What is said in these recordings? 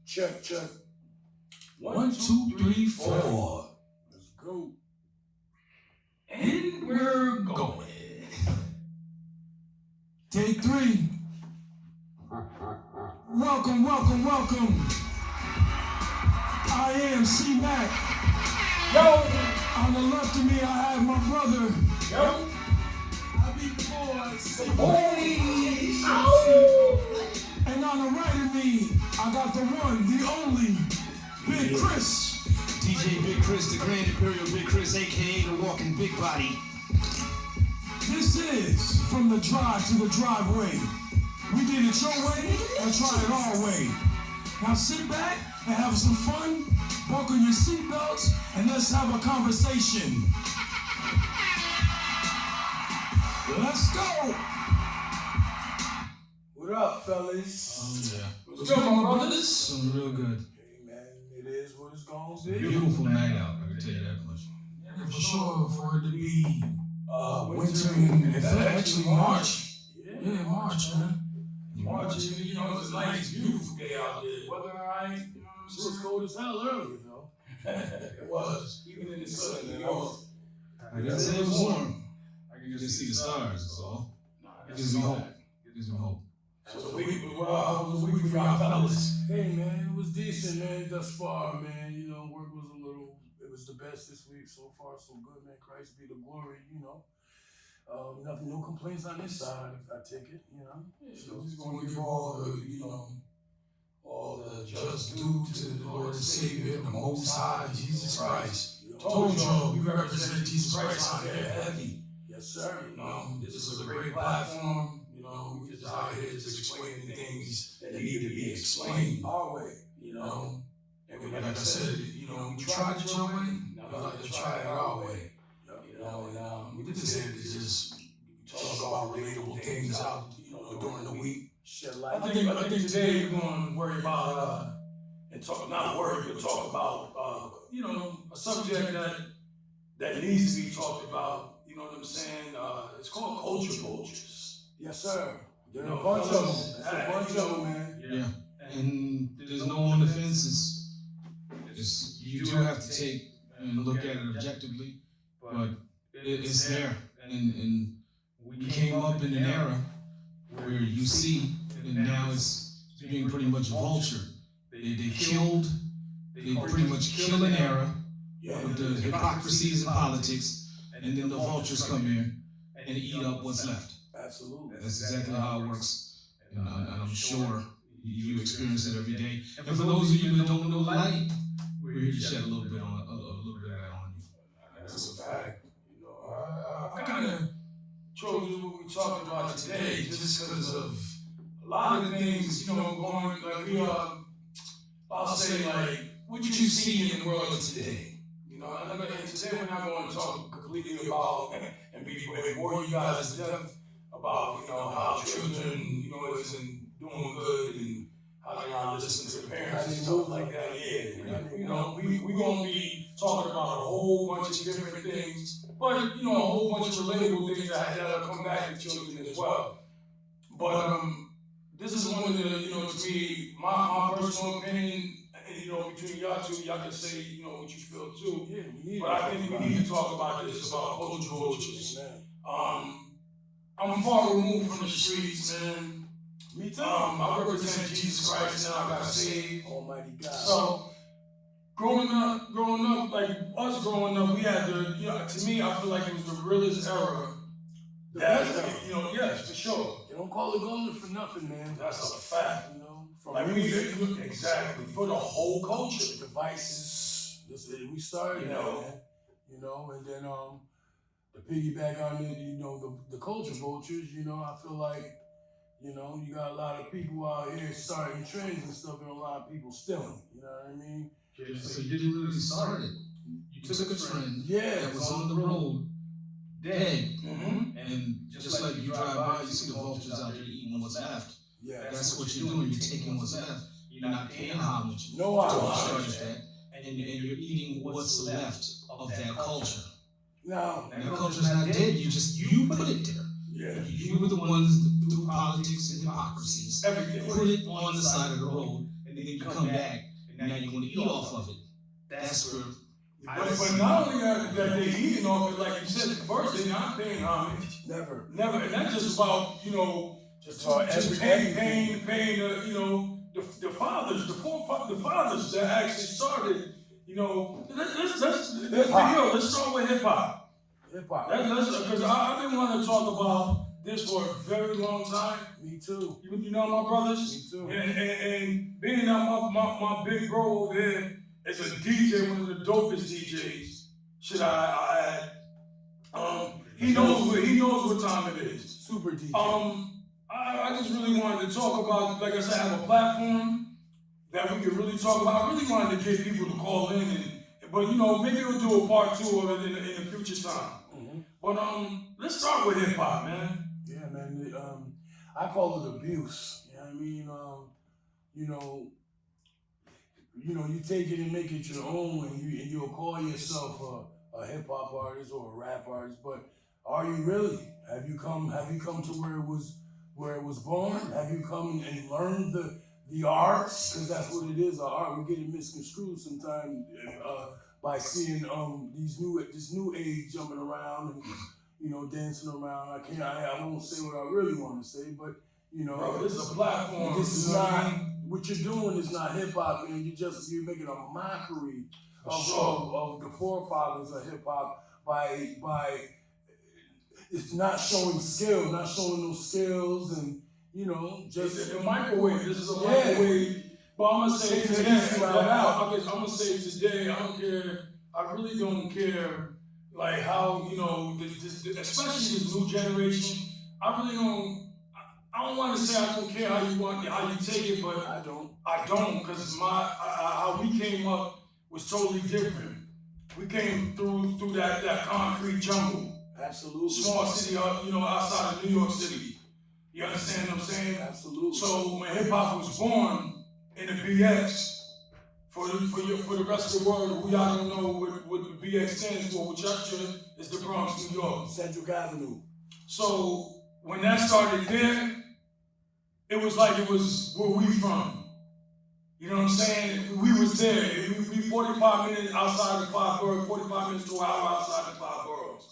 Check. 1, 2, 3, 4. Let's go. And we're going. Take 3. Welcome. I am C-Mac. Yo. On the left of me, I have my brother. Yo. I beat the boys. Ow. And on the right of me, I got the one, the only, Big Chris. DJ Big Chris, the Grand Imperial Big Chris, aka the Walking Big Body. This is From the Drive to the Driveway. We did it your way and try it our way. Now sit back and have some fun, buckle your seatbelts, and let's have a conversation. Let's go. What up, fellas? Oh, yeah. What's good, my brothers? Something real good. Hey, man, it is what it's gonna be. Beautiful night out, I can tell you that much. Yeah, for sure, for it to be winter and if actually March. Yeah, March, man. March, you know, it's a nice, beautiful day out there. Weather alright, you know what I'm saying? It was cold as hell earlier, though. It was, even in the sun, you know. I didn't say it was warm. I can just see the stars, that's all. It gives me hope. So the week for y'all fellas. Hey, man, it was decent, man, thus far, man. You know, work was it was the best this week. So far, so good, man. Christ be the glory, you know. Nothing, no complaints on this side, I take it, you know. So just gonna give all the, you know, all the just due to the Lord and Savior, the Most High, Jesus Christ. Told y'all, we represent Jesus Christ on here heavy. Yes, sir. You know, this is a great platform. You know, we just out here just explaining things that need to be explained Our way. you know. And like I said, you know, we tried it your way, now we like to try it our way. You know, and we just here to just talk about relatable things out, you know, during the week. Shed light. I think today we're going to worry about and talk, not worry, but talk about you know, a subject that needs to be talked about. You know what I'm saying? It's called culture vultures. Yes, sir. There's You a know, bunch of them. fellas, It's a bunch of them, man. Yeah. And there's no on the fences. You do have to take and look at it objectively, but it's there. And we came up in an era where you see, and now it's being pretty much vulture. They pretty much kill an era with the hypocrisies in politics, and then the vultures come in and eat up what's left. Absolutely. That's exactly how it works, and I'm sure you experience it every day. And for those of you that don't know light, we're here to shed a little bit of that on you. That's a fact. You know, I kind of chose what we're talking about today just because of a lot of the things, you know, going, like I'll say, like, what you see in the world today. You know, and today we're not going to talk completely about and bore you guys to death about, you know, how children, you know, isn't doing good and how they not listen to the parents and stuff like that. Yeah, you know, we're going to be talking about a whole bunch of different things, but, you know, a whole bunch of relatable things that'll come back to children as well. But this is one of the, you know, to me, my personal opinion, and, you know, between y'all two, y'all can say, you know, what you feel too. Yeah, we need But I think we need to talk about this, about culture vultures. Man. I'm far removed from the streets, man. Me too. I represent Jesus Christ now. I got saved. Almighty God. So, growing up, like us growing up, we had the, you know, to me, I feel like it was the realest era. You know, yes, for sure. They don't call it golden for nothing, man. That's a fact. You know, from Like music, exactly, for the whole culture. devices. We started, You know. man. You know, and then the piggyback on it, you know, the culture vultures. You know, I feel like, you know, you got a lot of people out here starting trends and stuff, and a lot of people stealing. You know what I mean? Yeah, so you didn't really start it. You took a trend Yeah, that was on the road, dead, Mm-hmm. and just like you drive by, you see the vultures out there eating what's left. yeah. That's what you're doing. You're taking what's left. You're not paying homage. No to homage. what started that, and you're eating what's left of that culture. Now, And that culture's not dead. You put it there. Yeah. You were the ones through politics and hypocrisies. Everything. Put it on the side of the road, and then you come back, and now you want to eat off of it. That's where. But not only that they eating off it, like you said, first they're not paying homage. Never. And that's just about, just paying the fathers, the fathers that actually started, let's start with hip hop. Hip hop. Because I've been wanting to talk about this for a very long time. Me too. You know my brothers? Me too. And being that my big bro over here is a DJ, one of the dopest DJs, I add. He knows what time it is. Super DJ. I just really wanted to talk about, like I said, have a platform that we could really talk about. I really wanted to get people to call in, but maybe we'll do a part 2 of it in the future time. Mm-hmm. But let's start with hip hop, man. Yeah, man. I call it abuse. You know what I mean? You take it and make it your own, and you'll call yourself a hip hop artist or a rap artist. But are you really? Have you come to where it was born? Have you come and learned the arts? Because that's what it is. The art. We get it misconstrued sometimes by seeing this new age jumping around and dancing around. I won't say what I really want to say, but Bro, this is a platform. This is not what you're doing. Is not hip hop, man. You're making a mockery of the forefathers of hip hop by it's not showing skill, not showing those skills, and just the microwave. This is a microwave. But I'm gonna say today, I'm gonna say today, I don't care. I really don't care, like how especially this new generation. I don't want to say I don't care how you take it, but I don't because how we came up was totally different. We came through that concrete jungle. Absolutely. Small city, outside of New York City. You understand what I'm saying? Absolutely. So when hip hop was born in the BX, for the rest of the world, who y'all don't know what the BX stands for, Vulture is the Bronx, New York. Central Avenue. So when that started there, it was like it was where we from. You know what I'm saying? We was there. We 45 minutes outside the 5 boroughs, 45 minutes to an hour outside the 5 boroughs.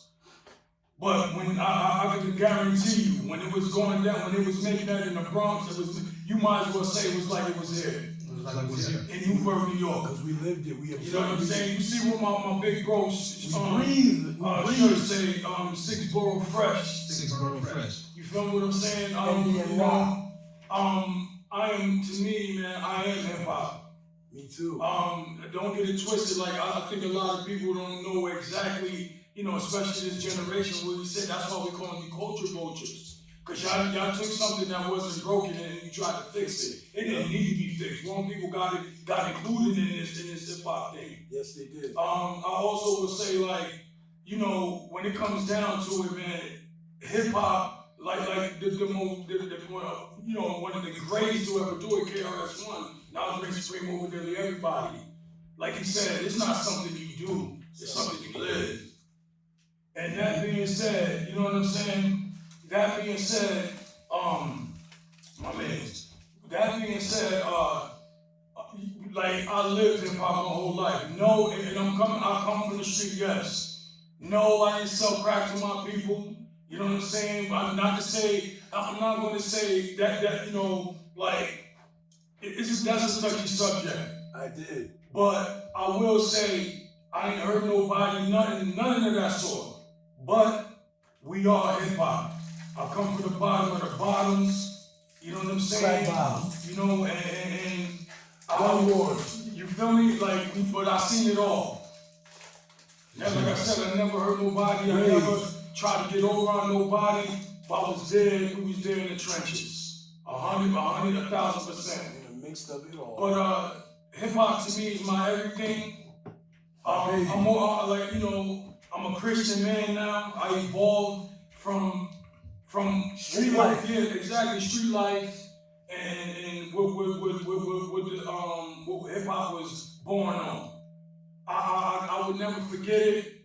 But when I can guarantee you, when it was going down, when it was making that in the Bronx, you might as well say it was like it was here. It was like it was here. In Newburgh, New York. Because we lived it. We observed it. You know what I'm saying? You see what my big bro breathe. should say, 6 borough fresh. 6 borough fresh. You feel what I'm saying? To me, man, I am hip hop. Me too. Don't get it twisted. Like I think a lot of people don't know exactly, especially this generation, what he said. That's why we call them the culture vultures. Because y'all took something that wasn't broken and you tried to fix it. It didn't need to be fixed. Wrong people got included in this hip hop thing. Yes, they did. I also would say, like, when it comes down to it, man, hip hop. Like one of the greatest to ever do it, KRS-One. Now brings Supreme over nearly everybody. Like he said, it's not something you do, it's something you live. And that being said, you know what I'm saying? That being said, my man. That being said, like I lived hip hop my whole life. No, and I come from the street, yes. No, I didn't sell crack to my people. You know what I'm saying? I'm not going to say that that's a touchy subject. I did. But I will say, I ain't heard nobody, none of that sort. But we are hip hop. I come from the bottom of the bottoms. You know what I'm saying? And you feel me? But I seen it all. Like I said, I never heard nobody. I never tried to get over on nobody, but I was there. We was there in the trenches. 100, 1,000%. In the midst of it all. But hip hop to me is my everything. I'm more I'm a Christian man now. I evolved from street life. Yeah, exactly, street life, and what hip hop was born on. I would never forget it.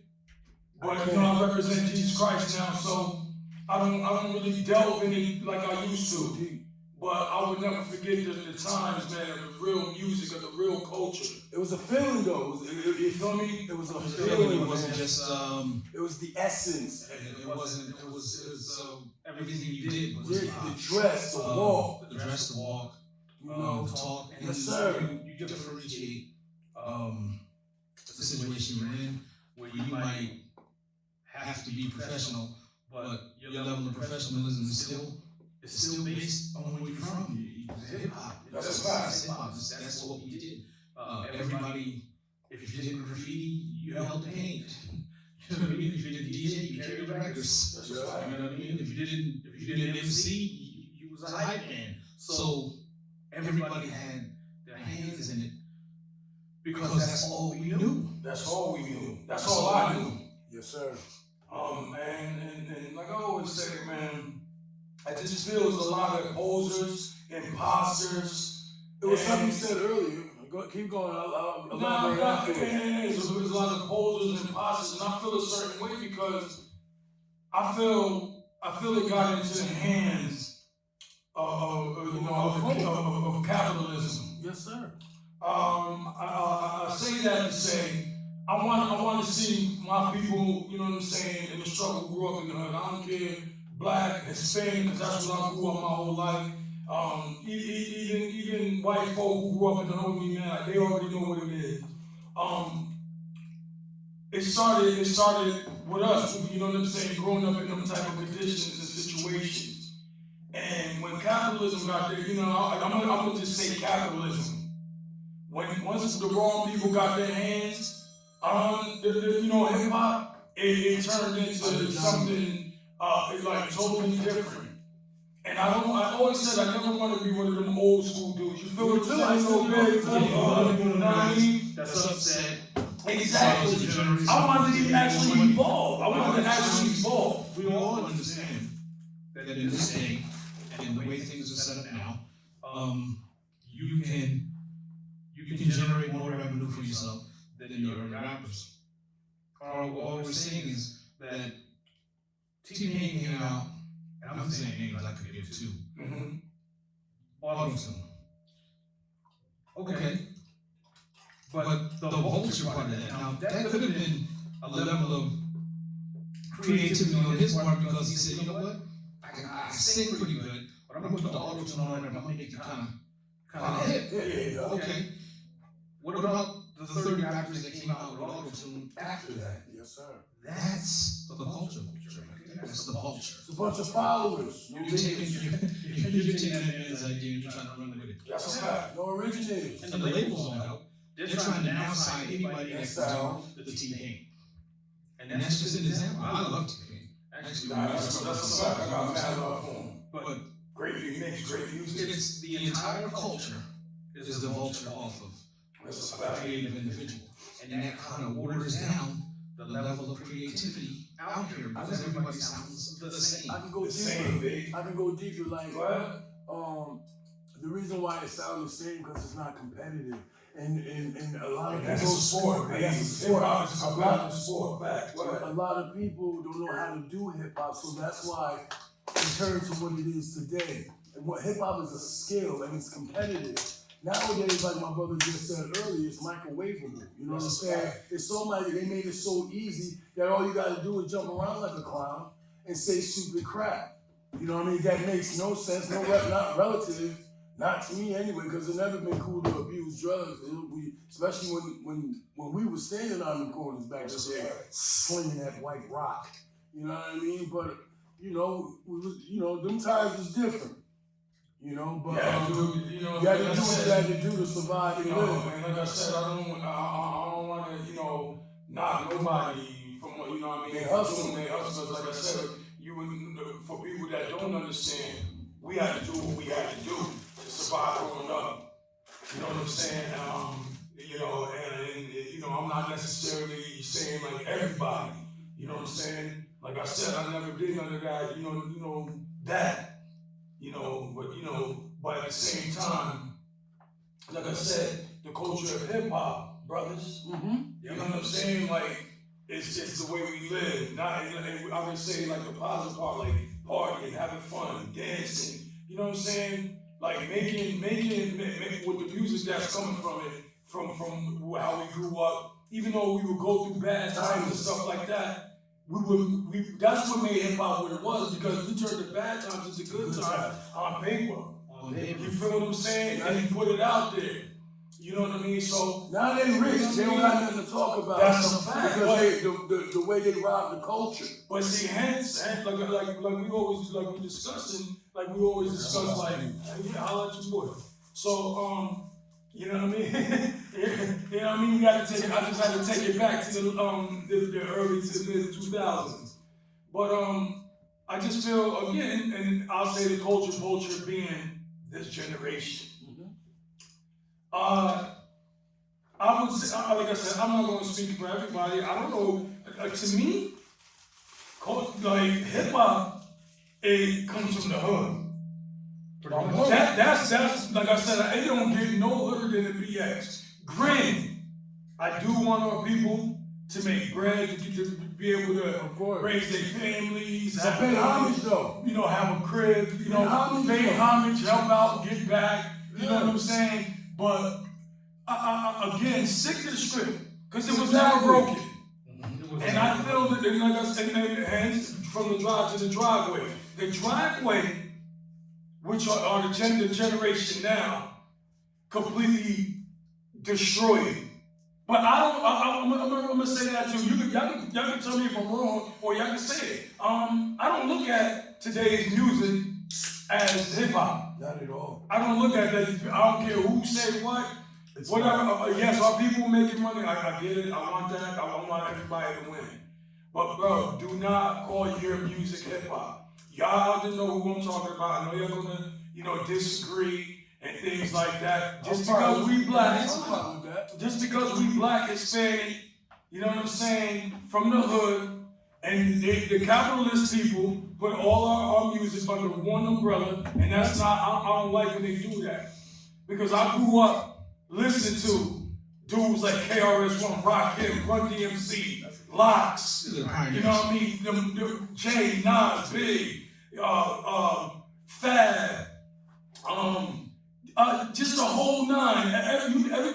But I represent Jesus Christ now, so I don't really delve in it like I used to. But I would never forget the times, man, of the real music, of the real culture. It was a feeling, though. You feel me? It was a feeling. It wasn't just. It was the essence. It wasn't. It was everything you did was the dress, the walk, the dress, the walk, the talk. And yes, sir. You differentiate the situation you're in, where you might have to be professional, but your level of professionalism is still based on where you're from. Hip hop. That's a fact. Hip hop. That's what we did. Everybody, if you did graffiti, you helped paint. You know what I mean? If you did DJ, you carried records. That's a fact. You know what I mean? If you did MC, you was a hype man. So everybody had their hands in it because that's all we knew. That's all we knew. That's all I knew. Yes, sir. Man, and like I always say, man, I just feel there's a lot of posers, imposters. It was something you said earlier. Keep going. I'll elaborate after it. There's a lot of posers and imposters, and I feel a certain way because I feel it got into the hands of capitalism. Yes, sir. I say that to say I want to see my people, you know what I'm saying, in the struggle, grew up in the hood. I don't care, black, Hispanic, because that's what I grew up my whole life. Even white folk who grew up in the hood, man, they already know what it is. It started with us, you know what I'm saying, growing up in them type of conditions and situations. And when capitalism got there, you know, I'm gonna just say capitalism. Once the wrong people got their hands on hip hop, it turned into something like totally different. And I always said I never want to be one of them old school dudes. You feel what I'm saying? You know what I mean? That's upset. Exactly. I wanted to actually evolve. We all understand that in this day and the way things are set up now, you can generate more revenue for yourself than the other rappers. All we're saying is that T-Pain came out, and I'm saying names I could give too. Auto-tune. Okay. But the Vulture part of that, now that could have been a level of creativity on his part because he said, you know what, I sing pretty good, but I'm gonna put the auto-tune on it and I'm gonna make it kind of hip. Yeah. Okay. What about the 30 rappers that came out with auto-tune after that? Yes, sir. That's the culture. That's the Vulture. It's a bunch of followers. You're taking that man's idea and you're trying to run with it. That's a fact. No originators. And the labels don't help. They're trying to now sign anybody that can do the T-Pain. And that's just an example. I love T-Pain. Actually, that's a fact. I got mad love for him. But great music, great music. It's the entire culture is the Vulture off of a creative individual. And that kind of waters down the level of creativity out here because everybody sounds the same. I can go deeper. I can go deeper. Like, the reason why it sounds the same because it's not competitive. And a lot of that's a sport, man. That's a sport. A lot of people don't know how to do hip hop, so that's why it turned to what it is today. And what hip hop is a skill and it's competitive. Nowadays, like my brother just said earlier, it's microwavable. You know what I'm saying? It's so much. They made it so easy that all you got to do is jump around like a clown and say stupid crap. You know what I mean? That makes no sense. Not relative. Not to me anyway, because it's never been cool to abuse drugs. Especially when we were standing on the corners back there, slinging that white rock. You know what I mean? But them times was different. But you had to do what you had to do to survive and live. And like I said, I don't want to, knock nobody from what they hustle. Like I said, for people that don't understand, we had to do what we had to do to survive growing up. You know what I'm saying? I'm not necessarily saying like everybody. You know what I'm saying? Like I said, I never did none of that. That. But at the same time, like I said, the culture of hip hop, brothers. You know what I'm saying? Like it's the way we live. Not I would say like the positive part, like partying, having fun, dancing. You know what I'm saying? Like making with the music that's coming from it, from how we grew up. Even though we would go through bad times and stuff like that, that's what made hip hop what it was, because we turned the bad times into good times on paper. You feel what I'm saying? And you put it out there. You know what I mean? So now they rich, they don't got nothing to talk about. That's a fact. Because the way they rob the culture. But see, hence like we always discuss like, yeah, I'll let you put it. So you know what I mean? You know what I mean? I just had to take it back to the early to mid 2000s. But I just feel, again, and I'll say the vulture being this generation. I would say, like I said, I'm not going to speak for everybody. I don't know. To me, like hip hop, it comes from the hood. That's like I said, it don't get no hooder than the BX. Granted, I do want our people to make bread, to be able to raise their families, pay homage though. You know, have a crib, you know, pay homage, help out, give back. You know what I'm saying? But again, stick to the script, because it was never broken. And I feel that, like I said, hence from the drive to the driveway. The driveway, which are the generation now, completely destroyed. But I'm gonna say that too. Y'all can tell me if I'm wrong, or y'all can say it. I don't look at today's music as hip hop. Not at all. I don't look at that. I don't care who said what. Whatever. Yes, our people making money. I get it. I want that. I want everybody to win. But bro, do not call your music hip hop. Y'all have to know who I'm talking about. I know you're gonna, disagree and things like that. Just because we black, Hispanic, you know what I'm saying, from the hood, and the capitalist people put all our music under one umbrella, and that's not. I don't like when they do that, because I grew up listening to dudes like KRS-One, Rakim, Run DMC, Lox, you know what I mean, them Jay, Nas, Big, Fab, just the whole nine.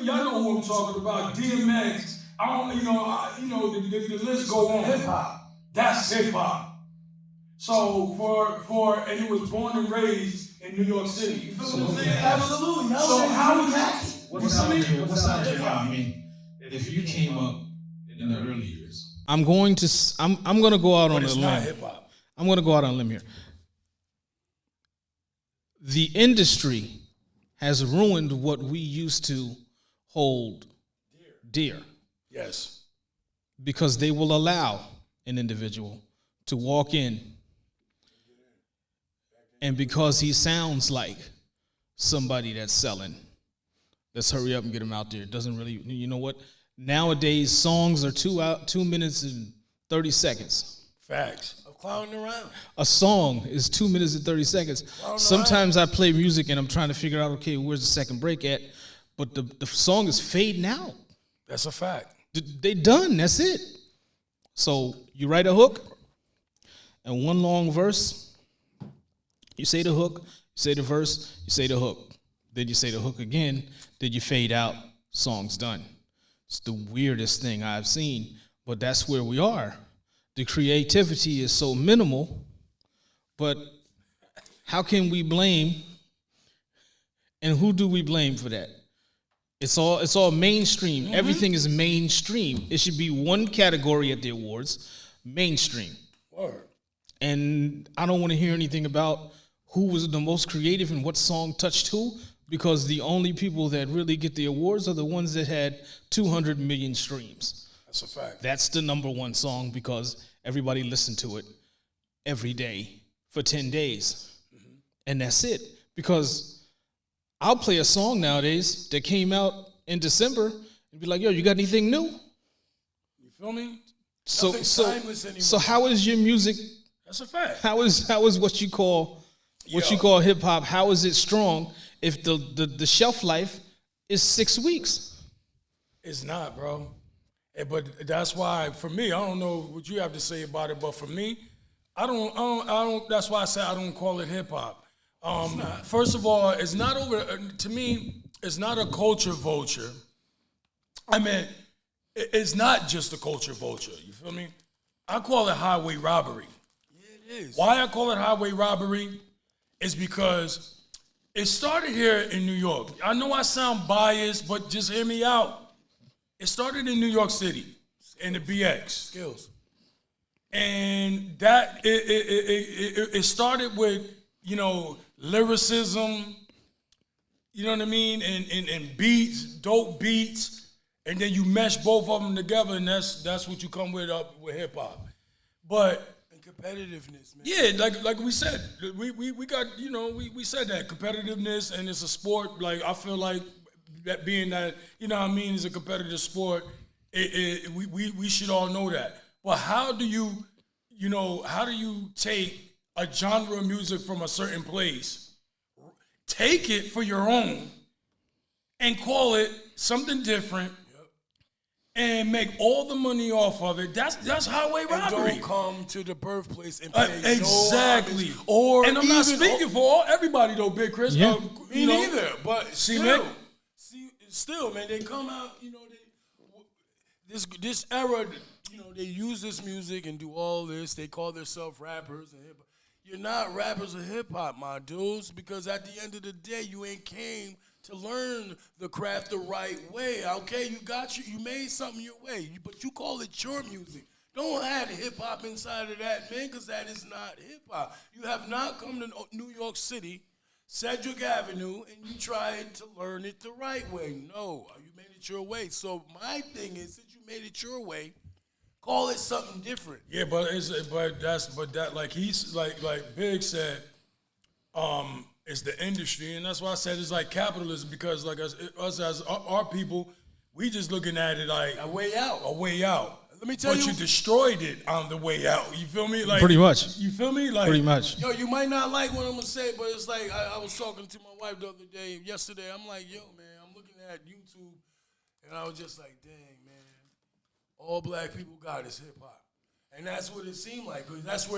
Y'all know who I'm talking about. DMX. The list go on. Hip hop. That's hip hop. So and he was born and raised in New York City. You feel what I'm saying? Absolutely. So how is that? What's not hip hop? I mean, if you came up in the early years, I'm going to go out on a limb. Not hip hop. I'm going to go out on a limb here. The industry has ruined what we used to hold dear. Yes. Because they will allow an individual to walk in, and because he sounds like somebody that's selling, let's hurry up and get him out there. It doesn't really, you know what? Nowadays, songs are 2 minutes and 30 seconds. Facts. I'm clowning around. A song is 2 minutes and 30 seconds. Sometimes I play music and I'm trying to figure out, okay, where's the second break at? But the song is fading out. That's a fact. They done. That's it. So you write a hook and one long verse. You say the hook, you say the verse, you say the hook. Then you say the hook again, then you fade out, song's done. It's the weirdest thing I've seen, but that's where we are. The creativity is so minimal, but how can we blame, and who do we blame for that? It's all mainstream. Mm-hmm. Everything is mainstream. It should be one category at the awards, mainstream. Word. And I don't want to hear anything about who was the most creative and what song touched who, because the only people that really get the awards are the ones that had 200 million streams. That's a fact. That's the number one song because everybody listened to it every day for 10 days. Mm-hmm. And that's it. Because I'll play a song nowadays that came out in December and be like, yo, you got anything new? You feel me? So how is your music? That's a fact. How is what you call hip hop? How is it strong if the shelf life is 6 weeks? It's not, bro. But that's why, for me, I don't know what you have to say about it, but for me, That's why I say I don't call it hip hop. First of all, it's not over. To me, it's not a culture vulture. I mean, it's not just a culture vulture. You feel me? I call it highway robbery. Yeah, it is. Why I call it highway robbery is because it started here in New York. I know I sound biased, but just hear me out. It started in New York City, in the BX. Skills. And that it started with, lyricism, you know what I mean, and beats, dope beats, and then you mesh both of them together, and that's what you come with hip hop. But And competitiveness, man. yeah, like we said, we got, we said that competitiveness, and it's a sport. Like I feel like that being that, is a competitive sport, we should all know that. But how do you take a genre of music from a certain place, take it for your own, and call it something different, and make all the money off of it? That's highway robbery. And don't come to the birthplace and pay exactly. no homage, and I'm not speaking for everybody though, Big Chris. Yeah. Me neither. But man. still, man, they come out. This era. They use this music and do all this. They call themselves rappers and hip hop. You're not rappers or hip hop, my dudes, because at the end of the day, you ain't came to learn the craft the right way. Okay, you made something your way, but you call it your music. Don't add hip hop inside of that, man, because that is not hip hop. You have not come to New York City, Cedric Avenue, and you tried to learn it the right way. No, you made it your way. So my thing is, since you made it your way, call it something different. Yeah, but like he's like Big said, it's the industry, and that's why I said it's like capitalism, because like us as our people, we just looking at it like A way out. a way out. Let me tell but you destroyed it on the way out. You feel me? Like Pretty much. You feel me? Like Pretty much. Yo, you might not like what I'm gonna say, but it's like I was talking to my wife the other day, yesterday. I'm like, yo, man, I'm looking at YouTube, and I was just like, dang, man. All black people got is hip hop, and that's what it seemed like. Cause that's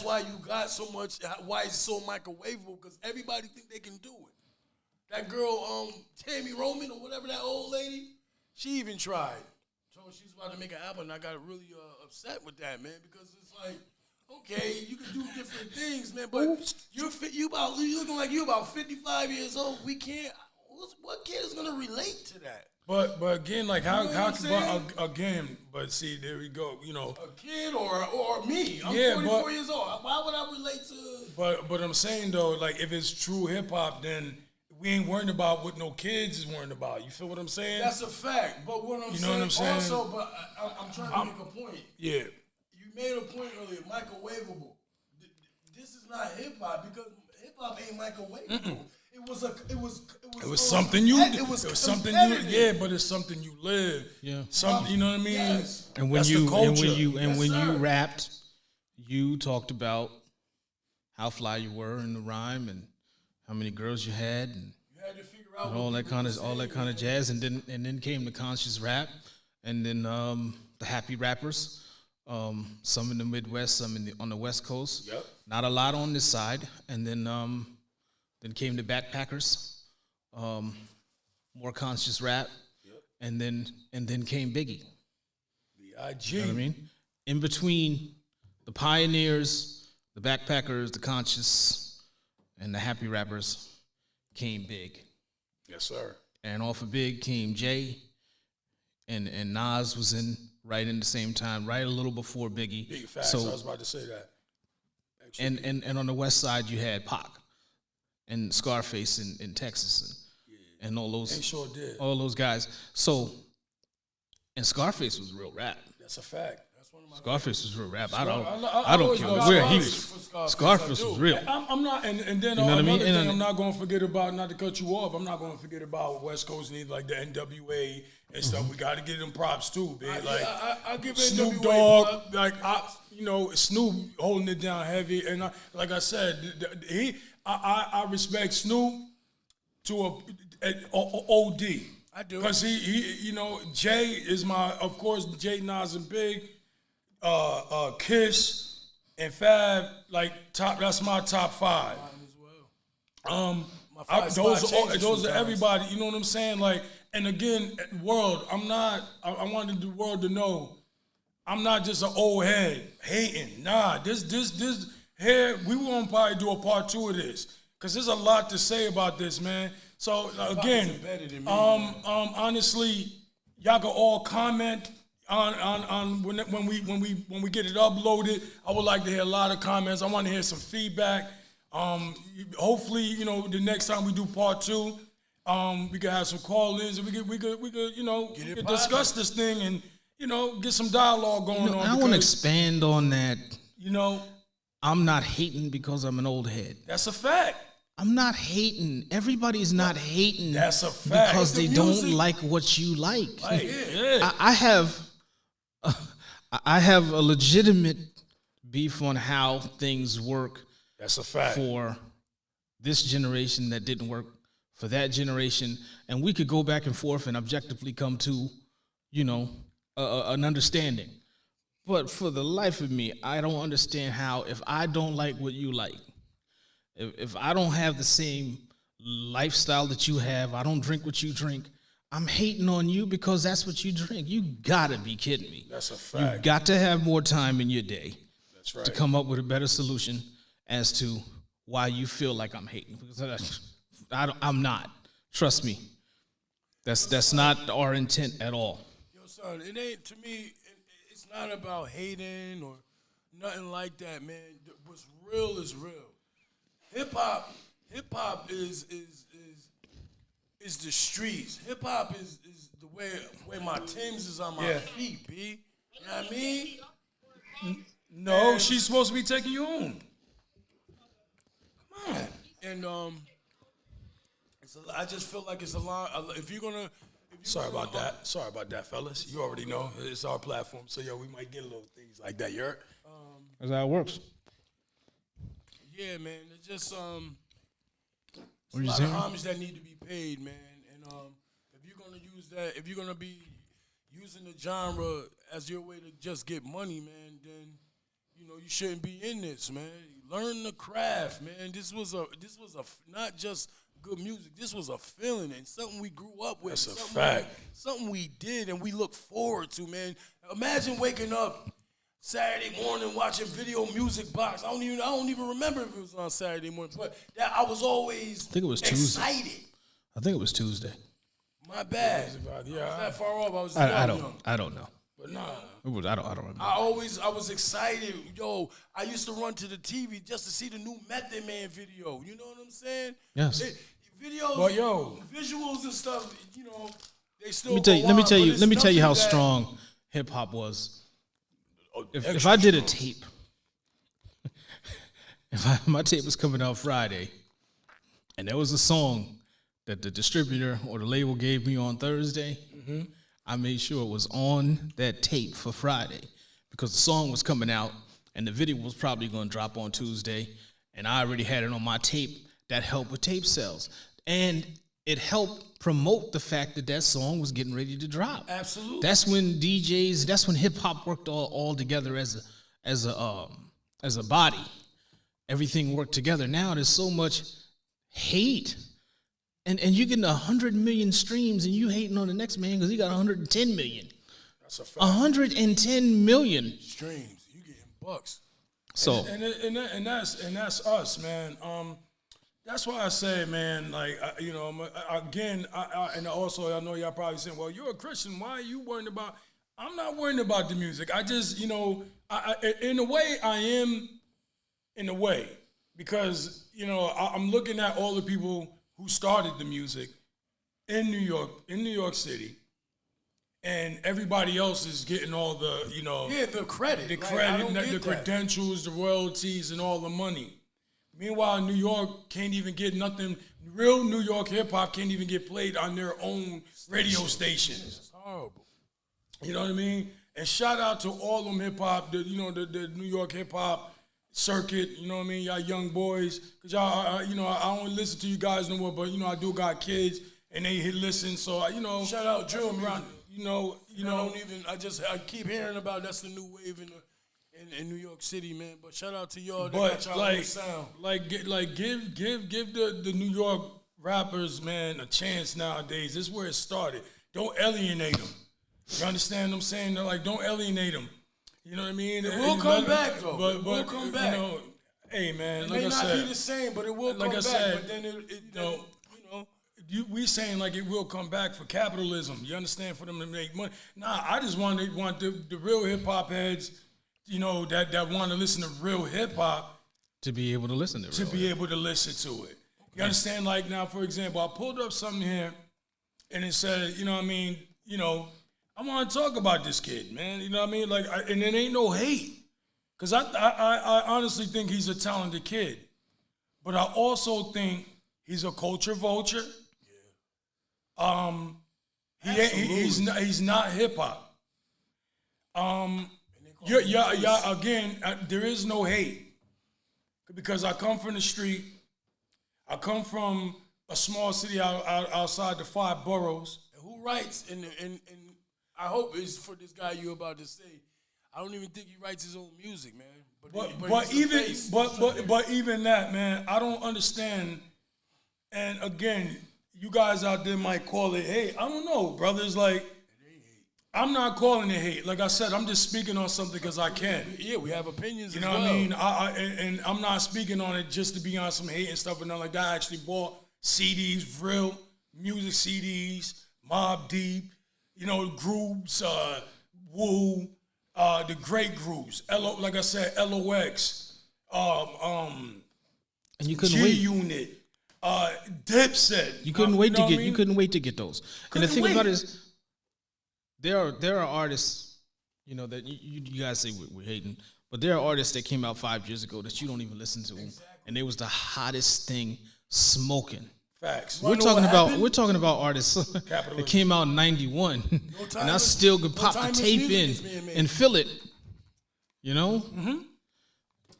why you got so much. Why it's so microwavable? Because everybody think they can do it. That girl, Tammy Roman or whatever, that old lady, she even tried. So she's about to make an album, and I got really upset with that, man, because it's like, okay, you can do different things, man, but you looking like you about 55 years old. We can't. What kid is gonna relate to that? But again, like how know what I'm again? But see, there we go. A kid or me. I'm 44 years old. Why would I relate to? But I'm saying though, like if it's true hip hop, then we ain't worrying about what no kids is worrying about. You feel what I'm saying? That's a fact. But what I'm saying also, but I'm trying to make a point. Yeah. You made a point earlier, microwavable. This is not hip hop because hip hop ain't microwavable. It was something you. It was something you. Yeah, but it's something you live. Yeah. Something, you know what I mean? Yes. And when That's you the culture. you rapped, you talked about how fly you were in the rhyme and how many girls you had and You had to figure out all that kind of jazz, and then came the conscious rap, and then the happy rappers, some in the Midwest, some on the West Coast. Yep. Not a lot on this side, and then came the backpackers, more conscious rap, and then came Biggie. B.I.G. You know what I mean? In between the pioneers, the backpackers, the conscious, and the happy rappers came Big. Yes, sir. And off of Big came Jay, and Nas was right in the same time, right a little before Biggie. Big facts. I was about to say that. And on the west side you had Pac and Scarface in Texas and all those. They sure did. All those guys. So, and Scarface was real rap. That's a fact. Scarface was real rap. I I don't always care love where he Scarface. was. Scarface was real. I'm not, and then You know what I another mean? thing And I'm not going to forget about, not to cut you off, I'm not going to forget about West Coast needs like the NWA and stuff. We got to give them props too, man. Like I give Snoop NWA Dogg, props. like Snoop holding it down heavy, and like I said, I respect Snoop to a OD. I do. Because he Jay is of course, Jay, Nas, and Big, Kiss, and Fab, like top. That's my top 5. Those are everybody. You know what I'm saying? Like, and again, world. I wanted the world to know. I'm not just an old head hating. Nah, this here we won't probably do a part 2 of this because there's a lot to say about this, man. So again, honestly, y'all can all comment on when we get it uploaded. I would like to hear a lot of comments. I want to hear some feedback. Hopefully, you know, the next time we do part 2, we could have some call-ins and we could you know, discuss this thing and, you know, get some dialogue going on. I want to expand on that. You know, I'm not hating because I'm an old head. that's a fact. I'm not hating. Everybody's not hating. That's a fact. Because they Music. don't like what you like. Yeah. I have a legitimate beef on how things work. That's a fact. For this generation that didn't work for that generation, and we could go back and forth and objectively come to, you know, an understanding. But for the life of me, I don't understand how, if I don't like what you like, if I don't have the same lifestyle that you have, I don't drink what you drink, I'm hating on you because that's what you drink. You gotta be kidding me. That's a fact. You got to have more time in your day. That's right. To come up with a better solution as to why you feel like I'm hating. Because I'm not. Trust me. That's not our intent at all. Yo, son, it ain't, to me, it's not about hating or nothing like that, man. What's real is real. Hip hop is the streets. Hip hop is the way my Timbs is on my feet, B. You know what I mean? No, she's supposed to be taking you home. Come on. And I just feel like it's a lot. If you're gonna, sorry about that, fellas. You already know it's our platform, so we might get little things like that. You're. That's how it works. Yeah, man. It's just What a you lot saying? of homage that need to be paid, man. And if you're gonna use that, if you're gonna be using the genre as your way to just get money, man, then you shouldn't be in this, man. Learn the craft, man. This was not just good music. This was a feeling and something we grew up with. That's a fact. Something we did and we look forward to, man. Imagine waking up Saturday morning watching Video Music Box. I don't even remember if it was on Saturday morning, but that I was always I think it was Tuesday. excited. I think it was Tuesday. My bad. Yeah, I was that far off. I was I young. don't know. But nah. I don't remember. I was excited. Yo, I used to run to the TV just to see the new Method Man video. You know what I'm saying? Yes. Videos, but yo, visuals and stuff, they still Let me tell you how nothing that- strong hip hop was. If I did a tape, my tape was coming out Friday, and there was a song that the distributor or the label gave me on Thursday, I made sure it was on that tape for Friday because the song was coming out and the video was probably going to drop on Tuesday, and I already had it on my tape. That helped with tape sales, and it helped promote the fact that song was getting ready to drop. Absolutely. That's when DJs. That's when hip hop worked all together as a body. Everything worked together. Now there's so much hate, and you're getting 100 million streams, and you hating on the next man because he got 110 million. That's a fact. 110 million Streams. You getting bucks. So And that's us, man. That's why I say, man, like, and also I know y'all probably saying, well, you're a Christian. Why are you worried about? I'm not worried about the music. I just, in a way, I am, in a way, because, I'm looking at all the people who started the music in New York City, and everybody else is getting all the, the credit, the credentials, the royalties, and all the money. Meanwhile, New York can't even get nothing. Real New York hip hop can't even get played on their own radio stations. it's horrible. You know what I mean? And shout out to all them hip hop, the New York hip hop circuit. You know what I mean? Y'all young boys, cause y'all, I don't listen to you guys no more, but I do got kids and they listen. So Shout out Drill around. music. I keep hearing about that's the new wave in in New York City, man. But shout out to y'all that But got y'all own sound. give the New York rappers, man, a chance nowadays. This is where it started. Don't alienate them. You understand what I'm saying? Like, don't alienate them. You know what I mean? We'll come back though. But we'll come back. You know, hey man, It like may I not said, be the same, but it will like come I back. said, But then we saying like it will come back for capitalism. You understand? For them to make money. Nah, I just want the real hip hop heads, you know, that want to listen to real hip hop To be able to listen to it. able to listen to it. You understand? Like now, for example, I pulled up something here, and it said, you know what I mean? You know, I want to talk about this kid, man. You know what I mean? Like, and it ain't no hate, because I honestly think he's a talented kid, but I also think he's a culture vulture. He's not hip hop. Again, there is no hate, because I come from the street. I come from a small city outside the 5 boroughs. And who writes? And I hope it's for this guy you're about to say. I don't even think he writes his own music, man. But even that, man, I don't understand. And again, you guys out there might call it hate. I don't know, brothers. Like, I'm not calling it hate. Like I said, I'm just speaking on something because I can. Yeah, we have opinions. You know what I mean? And I'm not speaking on it just to be on some hate and stuff and nothing like that. I actually bought CDs, real music CDs, Mobb Deep, you know, groups, Wu, the great groups, like I said, LOX, And you couldn't G wait. Unit, Dipset. You couldn't wait to get. I mean? You couldn't wait to get those. And the Couldn't thing wait. about it is, there are artists, you know, that you guys say we're hating, but there are artists that came out 5 years ago that you don't even listen to, and they was the hottest thing smoking. Facts. We're talking about artists that came out in '91, and I still could pop the tape in and feel it. You know. Mm-hmm.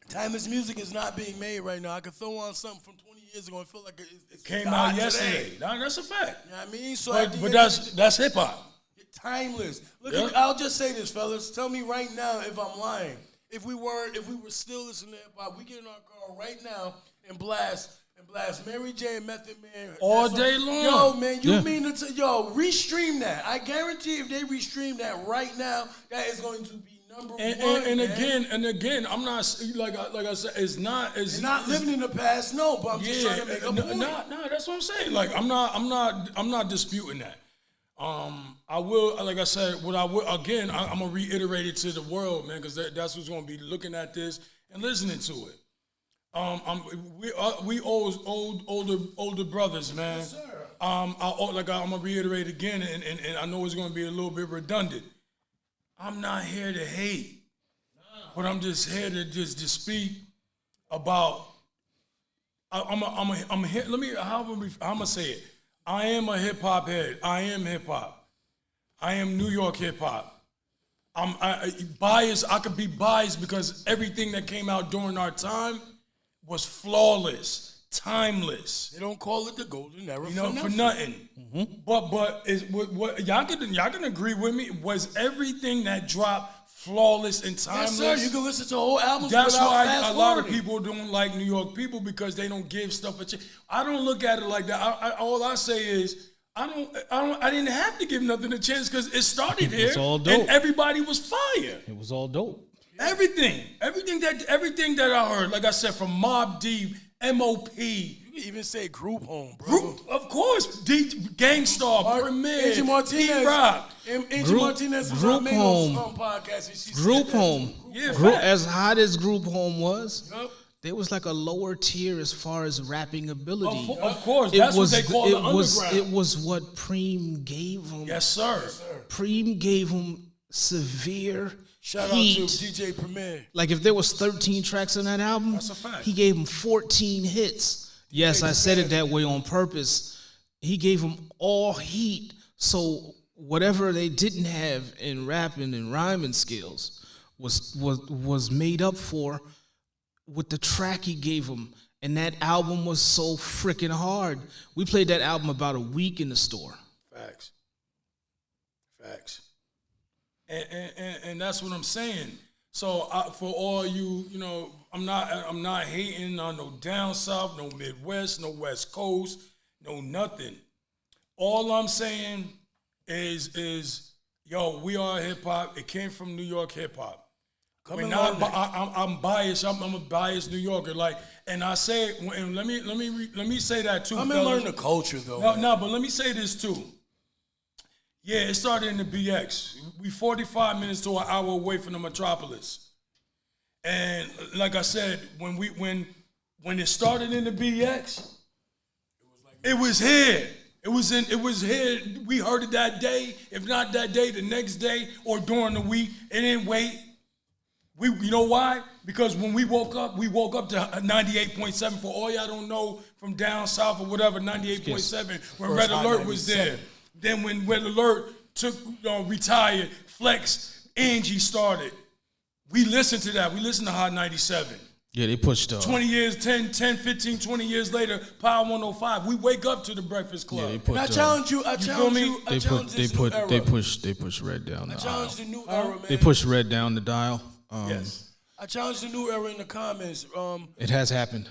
Timeless music is not being made right now. I could throw on something from 20 years ago and feel like it Came out yesterday. Nah, that's a fact. You know what I mean? So But that's hip hop. timeless. Look, Yeah. I'll just say this, fellas. Tell me right now if I'm lying. If we were still listening to hip hop, we get in our car right now and blast Mary J and Method Man All day long. Yo, man, you Yeah. mean to restream that? I guarantee if they restream that right now, that is going to be number one. And man. again, I'm not like I said. It's not. You're not living in the past, no. But I'm just trying to make a point. No, that's what I'm saying. Like I'm not disputing that. I will, like I said, what I will again. I'm gonna reiterate it to the world, man, because that's who's gonna be looking at this and listening to it. We older brothers, man. Yes, sir. I'm gonna reiterate again, and I know it's gonna be a little bit redundant. I'm not here to hate, but I'm just here to speak about. I'm here. How I'm gonna say it. I am a hip hop head. I am hip hop. I am New York hip hop. I'm biased. I could be biased because everything that came out during our time was flawless, timeless. They don't call it the golden era, You know, for nothing. Mm-hmm. But is what y'all can agree with me? Was everything that dropped flawless and timeless? Yes, sir. You can listen to whole albums. That's without why fast a lot of forwarding. people don't like New York people, because they don't give stuff a chance. I don't look at it like that. All I say is I didn't have to give nothing a chance because it started here, all dope. and everybody was fire. It was all dope. Everything that I heard, like I said, from Mobb Deep, M.O.P. You can even say group home, bro. Group, of course, Gangstar, Premier, Angie Martinez. E-Rock. Angie Martinez was Group on Mano's Home. podcast. And she Group said that Home. too. Yeah, Group, fact. as hot as Group Home was, Yup. there was like a lower tier as far as rapping ability. Of course, that's what they call the underground. It was what Preem gave him. Yes, sir. Preem gave him severe Shout heat. out to DJ Premier. Like if there was 13 tracks on that album, That's a fact. he gave him 14 hits. Yes, I said it that way on purpose. He gave them all heat. So whatever they didn't have in rapping and rhyming skills was made up for with the track he gave them. And that album was so freaking hard. We played that album about a week in the store. Facts. And that's what I'm saying. So for all you, you know, I'm not hating on no down south, no Midwest, no West Coast, no nothing. All I'm saying is yo, we are hip hop. It came from New York hip hop. I'm biased. I'm a biased New Yorker. Like, and I say, and let me say that too. Come and learn the culture, though. No, but let me say this too. Yeah, it started in the BX. We 45 minutes to an hour away from the metropolis. And like I said, when it started in the BX, it was here. It was here. We heard it that day. If not that day, the next day or during the week. It didn't wait. You know why? Because when we woke up to 98.7. For all y'all don't know from down south or whatever, 98.7 when Red Alert was there. Then when Red Alert retired, Flex, Angie started. We listened to that. We listened to Hot 97. Yeah, they pushed 20 years, 10, 15, 20 years later, Power 105. We wake up to the Breakfast Club. Yeah, they put, I challenge you. I challenge you. They push Red down the I challenge aisle. the new era, man. They push Red down the dial. Yes. I challenge the new era in the comments. It has happened.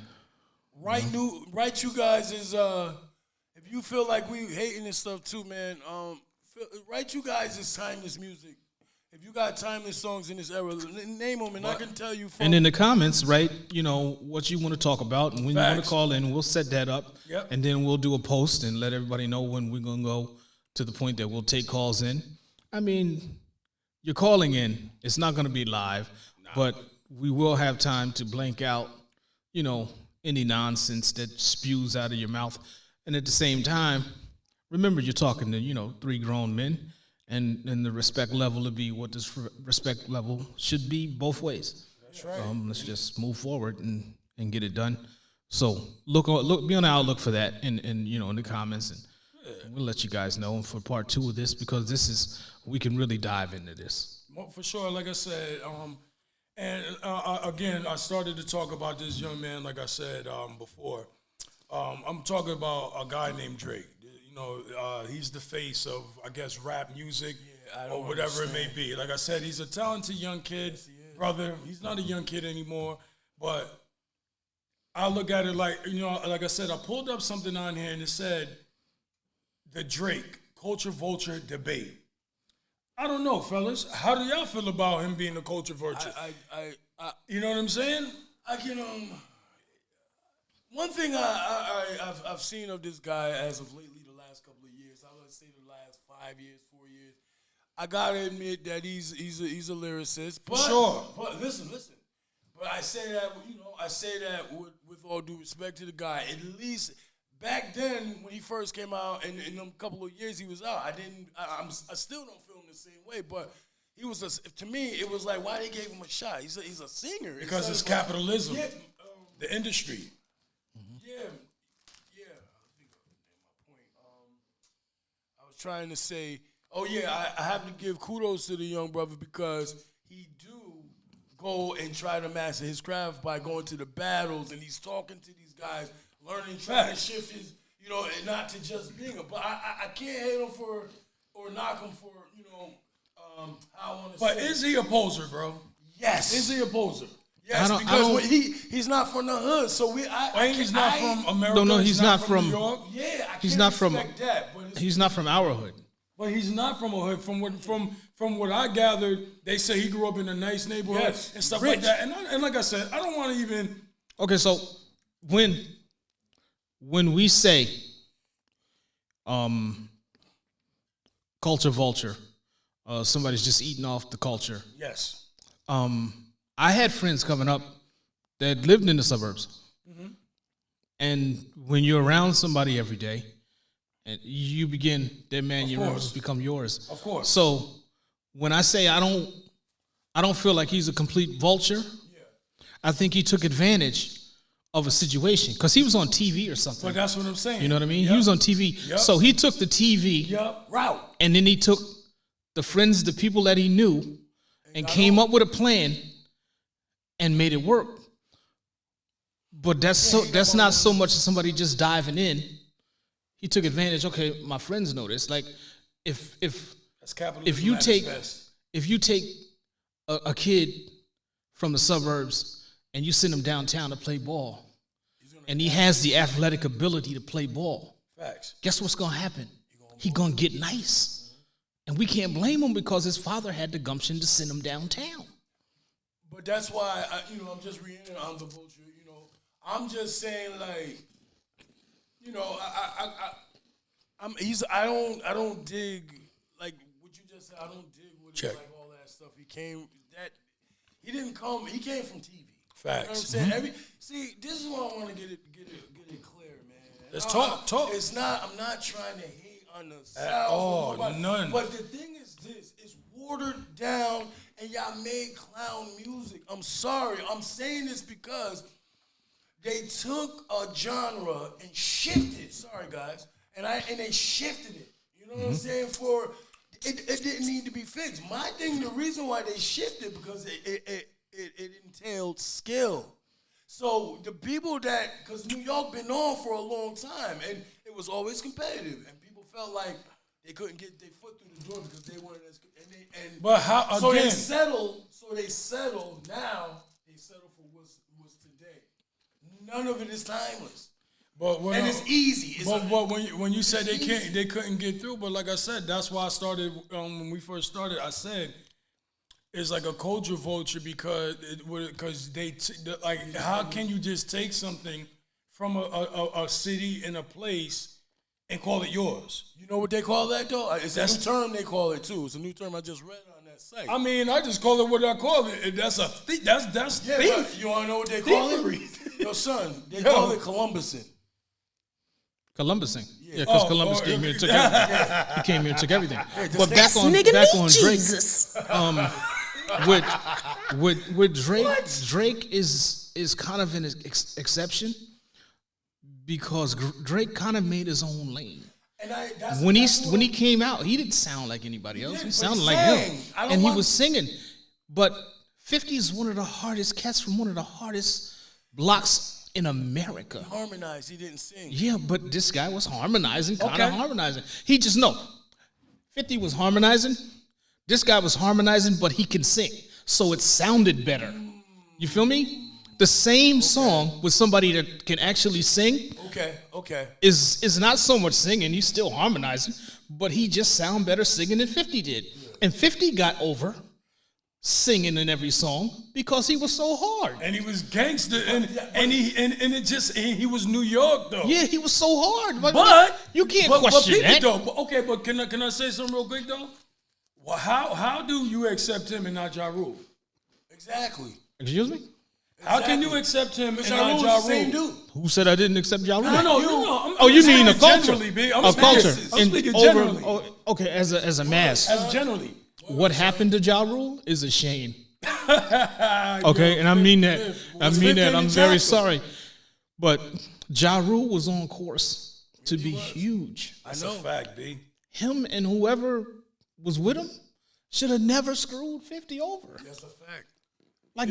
Write you guys is if you feel like we hating this stuff too, man. Write you guys is timeless music. If you got timeless songs in this era, name them, and I can tell you. And in the comments, write, you know, what you want to talk about, and when you want to call in, we'll set that up. Yep. And then we'll do a post and let everybody know when we're gonna go to the point that we'll take calls in. I mean, you're calling in. It's not gonna be live, but we will have time to blank out, you know, any nonsense that spews out of your mouth. And at the same time, remember you're talking to, you know, 3 grown men. And the respect level to be what this respect level should be both ways. That's right. Let's just move forward and get it done. So be on the outlook for that, and you know, in the comments, and we'll let you guys know for part 2 of this, because we can really dive into this. For sure, like I said, again, I started to talk about this young man, like I said before. I'm talking about a guy named Drake. You know, he's the face of, I guess, rap music or whatever it may be. Like I said, he's a talented young kid, brother. He's not a young kid anymore, but I look at it like, you know, like I said, I pulled up something on here and it said, the Drake Culture Vulture debate. I don't know, fellas. How do y'all feel about him being a culture vulture? You know what I'm saying? I can one thing I've seen of this guy as of lately, the last couple of years, I would say the last 5 years, 4 years, I gotta admit that he's a lyricist. But, sure. But listen. But I say that, you know, with all due respect to the guy. At least back then when he first came out, and in a couple of years he was out, I still don't feel him the same way, but. He was to me. It was like, why they gave him a shot? He's a singer. Because it's capitalism, the industry. Yeah. I think I made my point. I was trying to say, I have to give kudos to the young brother because he do go and try to master his craft by going to the battles, and he's talking to these guys, learning, trying to shift his, you know, and not to just being a. But I can't hate him for or knock him for, you know. How I want to but say. Is he a poser, bro? Yes. Is he a poser? Yes, because he's not from the hood, so he's not from America. No, he's not from New York. Yeah, I he's can't not from that. But he's not from our hood. But he's not from a hood. From what I gathered, they say he grew up in a nice neighborhood and stuff like that. And like I said, I don't want to even. Okay, so when we say culture vulture, somebody's just eating off the culture. Yes. I had friends coming up that lived in the suburbs. Mm-hmm. And when you're around somebody every day, and you begin, their mannerisms become yours. Of course. So when I say I don't feel like he's a complete vulture, I think he took advantage of a situation because he was on TV or something. But that's what I'm saying. You know what I mean? Yep. He was on TV. Yep. So he took the TV route. And then he took the friends, the people that he knew, and came up with a plan and made it work. But that's not so much as somebody just diving in. He took advantage. Okay, my friends know this. Like if you take a kid from the suburbs and you send him downtown to play ball, and he has the athletic ability to play ball, Facts. guess what's going to happen? He's going to get nice. And we can't blame him because his father had the gumption to send him downtown. But that's why, I'm just reiterating on the Vulture. I'm just saying, like, I don't dig, like, what you just said. I don't dig what like all that stuff. He came from TV. Facts. You know what I'm saying? See, this is what I want to get it clear, man. Let's talk. It's not. I'm not trying to hate on the South. At all, none. But the thing is this: it's watered down, and y'all made clown music. I'm sorry. I'm saying this because they took a genre and shifted. Sorry, guys, and they shifted it. You know what I'm saying? For it didn't need to be fixed. My thing, the reason why they shifted because it entailed skill. So the people because New York been on for a long time, and it was always competitive, and people felt like they couldn't get their foot through the door because they weren't as good. But how so again? they settled. So they settled. Now they settle for what's today. None of it is timeless. But and it's easy. But when you said they couldn't get through, but like I said, that's why I started when we first started. I said it's like a culture vulture because how can you just take something from a city and a place and call it yours? You know what they call that though? It's a new term they call it too. It's a new term I just read on that site. I mean, I just call it what I call it. That's thief. You wanna know what they call it? Yo, son, they call it Columbusing. Columbusing. Yeah, because Columbus came here and took everything. He came here and took everything. But back on Drake. With Drake, Drake is kind of an exception because Drake kind of made his own lane. And when he came out, he didn't sound like anybody else. He sounded like him, and he was singing. But 50 is one of the hardest cats from one of the hardest blocks in America. He harmonized. He didn't sing. Yeah, but this guy was harmonizing, kind of harmonizing. He just 50 was harmonizing. This guy was harmonizing, but he can sing, so it sounded better. You feel me? The same song with somebody that can actually sing. Okay. Is not so much singing. He's still harmonizing, but he just sound better singing than 50 did. And 50 got over singing in every song because he was so hard. And he was gangster, and he was New York though. Yeah, he was so hard. But you can't question that. But can I say something real quick though? Well, how do you accept him and not Ja Rule? Exactly. Excuse me? How can you accept him and not Ja Rule? Same dude. Who said I didn't accept Ja Rule? No. You mean a culture? I'm speaking generally. Okay, as a mass. As generally. What happened to Ja Rule is a shame. Okay, and I mean that. I'm very sorry. But Ja Rule was on course to be huge. That's a fact, B. Him and whoever was with him should have never screwed 50 over. That's a fact.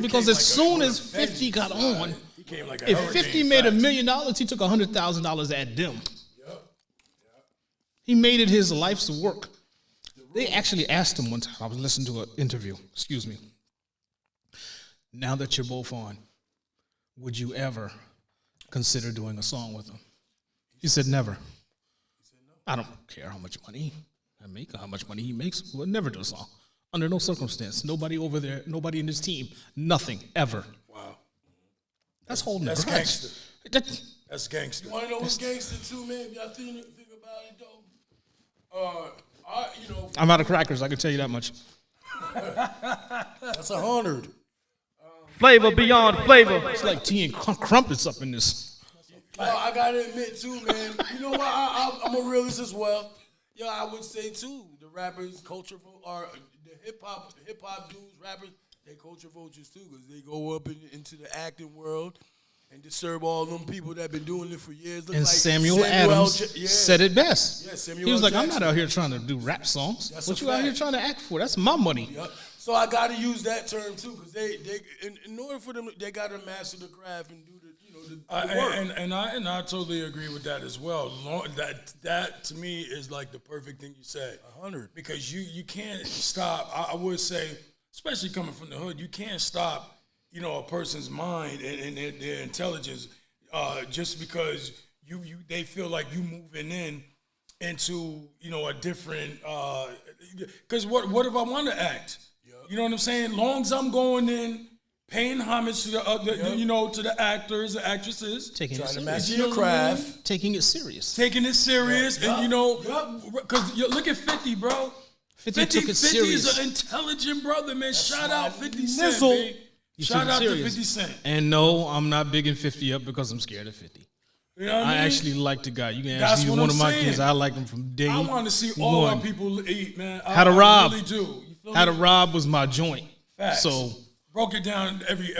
Because as soon as 50 got on, if 50 made $1 million, he took $100,000 at them. Yep. He made it his life's work. They actually asked him one time, I was listening to an interview, excuse me. Now that you're both on, would you ever consider doing a song with him? He said never. I don't care how much money I make or how much money he makes. We'll never do a song. Under no circumstance. Nobody over there, nobody in this team, nothing, ever. Wow. That's holding That's a grudge. gangster. That's gangster. You want to know what's gangster too, man? If y'all think about it though, I'm out of crackers, I can tell you that much. that's 100. Flavor beyond flavor. It's like tea and crumpets up in this. I gotta admit too, man. You know what? I'm a realist as well. I would say too, the rappers, culture are the hip hop dudes, rappers, they culture vultures too, because they go up into the acting world and disturb all them people that been doing it for years. And like Samuel Adams said it best. Yeah, Samuel he was like, Jackson. I'm not out here trying to do rap songs. That's what a you out fact. here trying to act for? That's my money. Yep. So I got to use that term too, because they in order for them, they got to master the craft and do the work. And I totally agree with that as well. That to me is like the perfect thing you said. 100. Because you can't stop. I would say, especially coming from the hood, you can't stop a person's mind and their intelligence, just because they feel like you moving into a different. Because what if I want to act? You know what I'm saying? Long as I'm going in, paying homage to to the actors, the actresses, Taking Trying it to serious. master your craft. Taking it serious. taking it serious, and because look at 50, bro. 50 took it 50 serious. is an intelligent brother, man. Shout out 50 nizzle. Cent, man. He Shout took it out to serious. 50 Cent. And no, I'm not bigging 50 up because I'm scared of 50. You know what I I mean? actually like the guy. You can That's ask me what one I'm of my saying. kids. I like him from day I want to see all one. our people eat, man. How to I Rob. really do. You feel How to me? Rob was my joint. Facts. So Broke it down every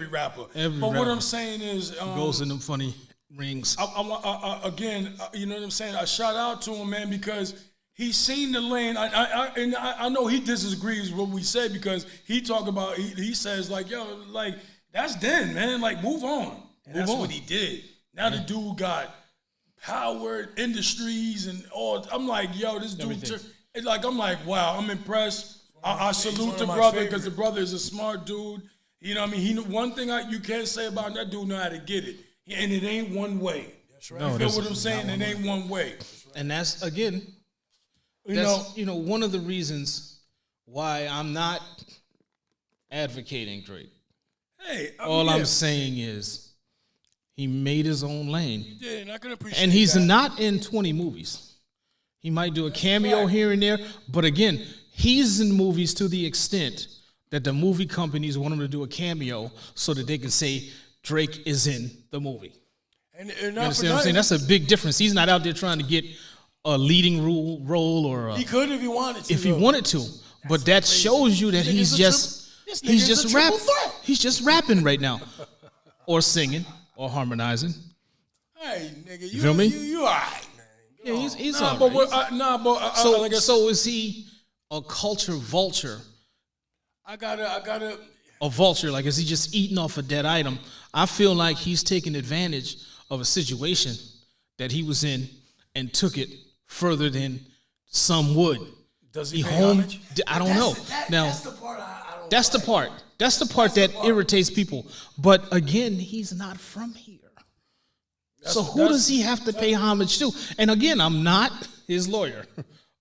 rapper. Every but what rapper. I'm saying is, goes in them funny rings. again, you know what I'm saying? I shout out to him, man, because he's seen the lane. I know he disagrees with what we said because he talk about he says like, yo, like that's then, man. Like move on. And that's what he did. Now the dude got Howard Industries and all. I'm like, yo, this dude. I'm like, wow, I'm impressed. I salute the brother because the brother is a smart dude. You know what I mean? One thing you can't say about that dude know how to get it. And it ain't one way. That's right. You feel what I'm saying? It ain't one way. And that's, again, one of the reasons why I'm not advocating Drake. Hey, All I'm saying is he made his own lane. He did, and I can appreciate And he's that. not in 20 movies. He might do a cameo here and there, but again, he's in movies to the extent that the movie companies want him to do a cameo so that they can say Drake is in the movie. And You understand what I'm saying? That's a big difference. He's not out there trying to get a leading role or he could if he wanted to. if he wanted to, but that shows you that This he's nigga's just a triple rapping. threat. He's just rapping right now, or singing, or harmonizing. Hey, nigga, you feel me? You all right, man. Yeah, he's Nah, all but right. So is he a culture vulture? I gotta. A vulture, like is he just eating off a dead item? I feel like he's taking advantage of a situation that he was in and took it further than some would. Does he pay homage? I don't know. Now That's the part I don't. that's the part. That's the part that irritates people. But again, he's not from here. So who does he have to pay homage to? And again, I'm not his lawyer.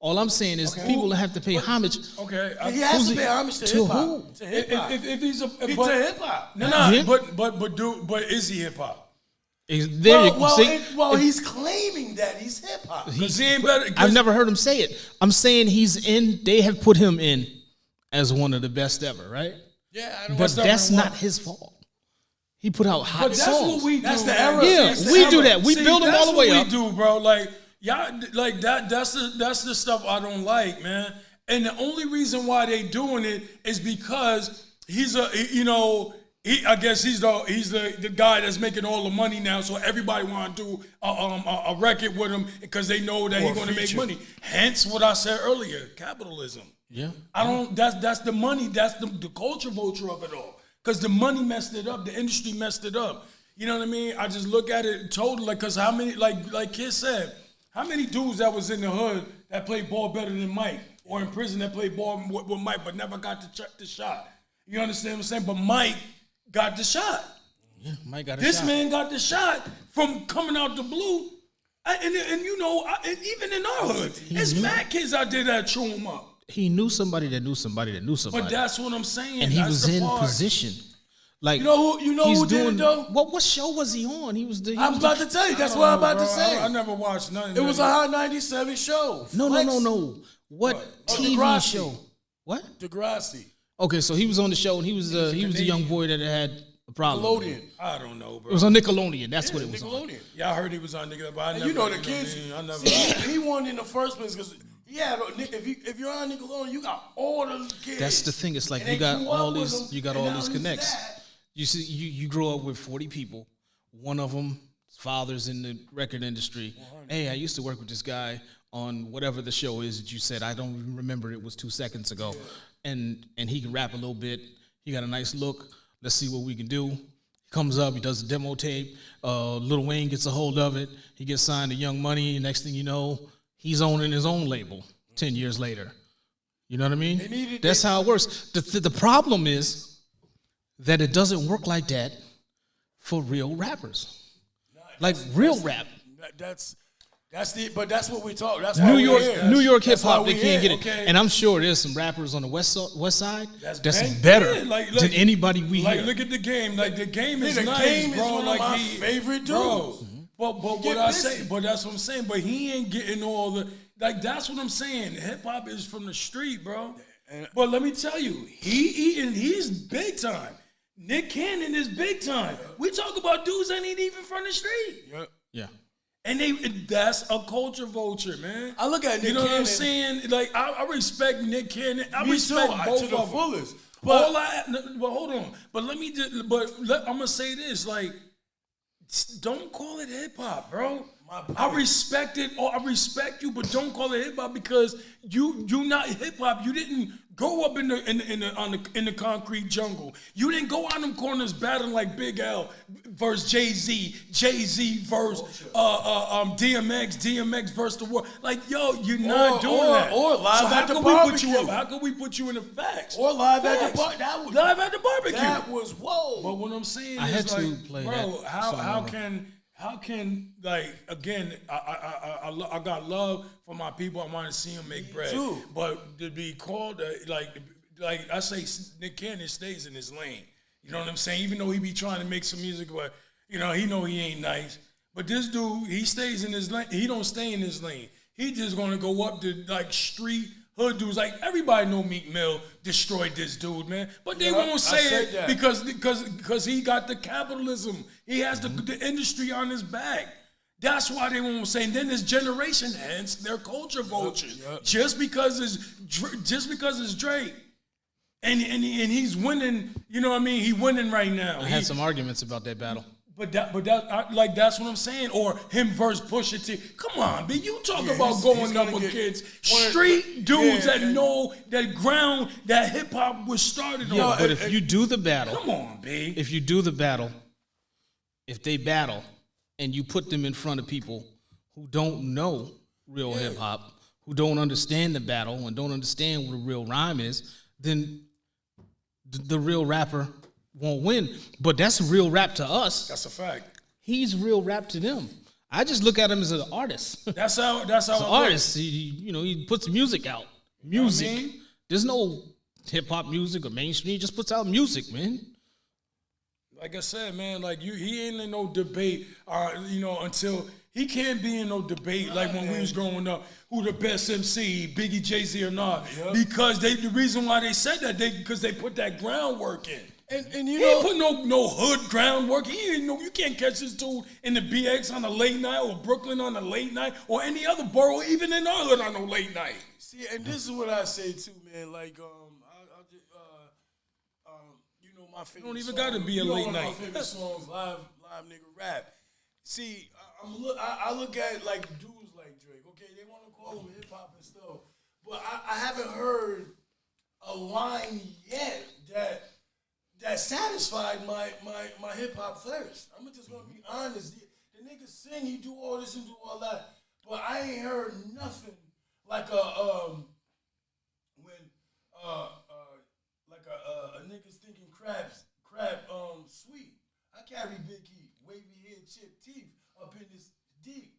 All I'm saying is people have to pay homage. Okay. He has Who's to he- pay homage to to hip hop. who? To hip hop. If he's a He's but, to hip hop. no, Him? but is he hip hop? There you see. He's claiming that he's hip hop. Because he ain't better. I've never heard him say it. I'm saying he's in. They have put him in as one of the best ever, right? Yeah, I don't. But that's not his fault. He put out hot But that's songs. what we do. That's the man. era. Yeah, It's the we era. do that. We build them all the way up. That's what we do, bro. Like y'all, like that. That's the stuff I don't like, man. And the only reason why they doing it is because he's I guess he's the guy that's making all the money now. So everybody want to do a record with him because they know that he's going to make money. Hence what I said earlier, capitalism. Yeah. I don't. That's the money. That's the culture vulture of it all. Because the money messed it up. The industry messed it up. You know what I mean? I just look at it totally. Because how many, like Kid said, how many dudes that was in the hood that played ball better than Mike, or in prison that played ball with Mike but never got to check the shot? You understand what I'm saying? But Mike got the shot. Yeah, Mike got a This shot. man got the shot from coming out the blue. And even in our hood, there's mad kids out there that chew him up. He knew somebody that knew somebody that knew somebody. But that's what I'm saying. and he That's was the in part. position. Like You know he's who did doing, it though? What show was he on? He was the. I'm about to tell you. That's what I'm about to Bro, say. I never watched nothing. It was a man. Hot 97 show. No. What Oh, TV Degrassi. show? What? Degrassi. Okay, so he was on the show, and he was the young boy that had a problem. Nickelodeon. I don't know, bro. It was on Nickelodeon. That's what it was on. Nickelodeon. Yeah, I heard he was on Nickelodeon, but I And never. you know the kids. I never. See, he won in the first place because if you're on Nickelodeon, you got all the kids. That's the thing. It's like And you they got grew all up with these. him, You got and all now these he's connects. that. You see, you grow up with 40 people. One of them, father's in the record industry. Hey, I used to work with this guy on whatever the show is that you said. I don't even remember. It was 2 seconds ago, and he can rap a little bit. He got a nice look. Let's see what we can do. He comes up. He does a demo tape. Lil Wayne gets a hold of it. He gets signed to Young Money. Next thing you know, he's owning his own label 10 years later. You know what I mean? That's how it works. The problem is that it doesn't work like that for real rappers. Like real rap. But that's what we talk. That's New why York, we're here. New York hip That's why hop, they we can't here, get it. okay? And I'm sure there's some rappers on the west side that's bang- better Yeah, like, than anybody we like hear. look at the game. Like the game is the nice, game is bro. one of like my he, favorite bro. dudes. But what Get I busy. say, but that's what I'm saying. But he ain't getting all the like. That's what I'm saying. Hip hop is from the street, bro. But let me tell you, he's big time. Nick Cannon is big time. We talk about dudes that ain't even from the street. Yeah. And that's a culture vulture, man. I look at Nick You know what I'm Cannon. saying? Like I respect Nick Cannon. I Me respect too, both to the of them. fullest. But hold on. But let me just. I'm gonna say this. Like, don't call it hip hop, bro. I respect it. Or I respect you, but don't call it hip hop because you not hip hop. You didn't grow up in the concrete jungle. You didn't go out them corners battling like Big L versus Jay-Z versus DMX versus the world. Like, yo, you're not doing that. Or live so at the how barbecue. can we put you up? How can we put you in the facts? Or live at the Facts. barbecue. Live at the barbecue. That was whoa. But what I'm saying I is had to like, play bro, that how can like again? I got love for my people. I want to see them make bread. too. But to be called like I say, Nick Cannon stays in his lane. You know what I'm saying? Even though he be trying to make some music, but he know he ain't nice. But this dude, he stays in his lane. He don't stay in his lane. He just gonna go up to like street hood dudes. Like everybody know Meek Mill destroyed this dude, man. But they won't say it that. because he got the capitalism. He has the industry on his back. That's why they won't say. And then this generation, hence their culture vultures. Just because it's Drake, and he's winning. You know what I mean? He winning right now. I had some arguments about that battle. But that's what I'm saying. Or him versus Pusha T. Come on, B. You talk about he's going gonna up get against one of- street dudes yeah, that know that ground that hip hop was started Yeah, on. but if you do the battle, Come on, B. if you do the battle, if they battle and you put them in front of people who don't know real hip hop, who don't understand the battle and don't understand what a real rhyme is, then the real rapper won't win. But that's real rap to us. That's a fact. He's real rap to them. I just look at him as an artist. That's how. As an I look. artist, he puts music out. Music. I mean? There's no hip hop music or mainstream. He just puts out music, man. Like I said, man, like he ain't in no debate. Until he can't be in no debate like when we was growing up. Who the best MC, Biggie, Jay-Z or not? Because the reason why they said that because they put that groundwork in. And you He know, ain't put no hood groundwork. He ain't you can't catch this dude in the BX on a late night or Brooklyn on a late night or any other borough, even in our hood on a late night. see, and this is what I say too, man. Like, I'll just, my favorite. don't even song, gotta be a late one of night. My favorite songs, live nigga rap. See, I look at like dudes like Drake. Okay, they want to call him hip hop and stuff, but I haven't heard a line yet that satisfied my hip hop thirst. I'm just gonna be honest. The nigga sing, he do all this and do all that, but I ain't heard nothing like a niggas thinking crab sweet. I carry big heat, wavy head, chipped teeth up in this deep.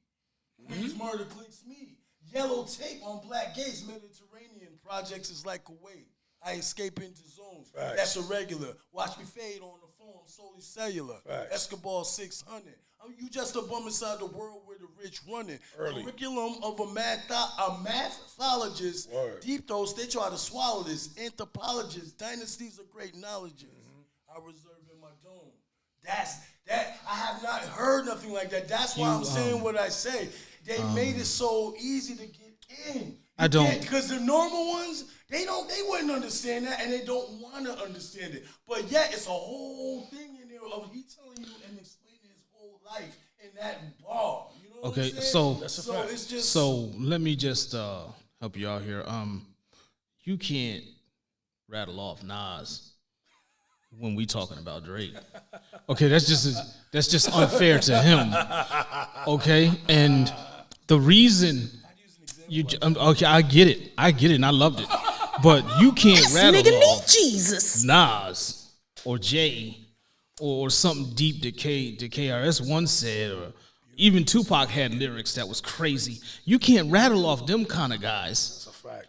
Queens murder clicks me. Yellow tape on black gates, Mediterranean projects is like Kuwait. I escape into zones. Facts. That's irregular. Watch me fade on the phone, solely cellular. Facts. Escobar 600. You just a bum inside the world where the rich running. Early. Curriculum of a mathologist. Word. Deep throats, they try to swallow this. Anthropologists, dynasties of great knowledges. I reserve in my dome. That I have not heard nothing like that. That's why I'm saying what I say. They made it so easy to get in. I don't. Because the normal ones, they wouldn't understand that, and they don't want to understand it. But yet, it's a whole thing in there of he telling you and explaining his whole life in that bar. You know what I'm saying? So it's just So let me just help you out here. You can't rattle off Nas when we talking about Drake. Okay, that's just unfair to him. Okay, and the reason okay, I get it, and I loved it, but you can't rattle off Jesus. Nas or Jay or something deep that KRS once said, or even Tupac had lyrics that was crazy. You can't rattle off them kind of guys. That's a fact.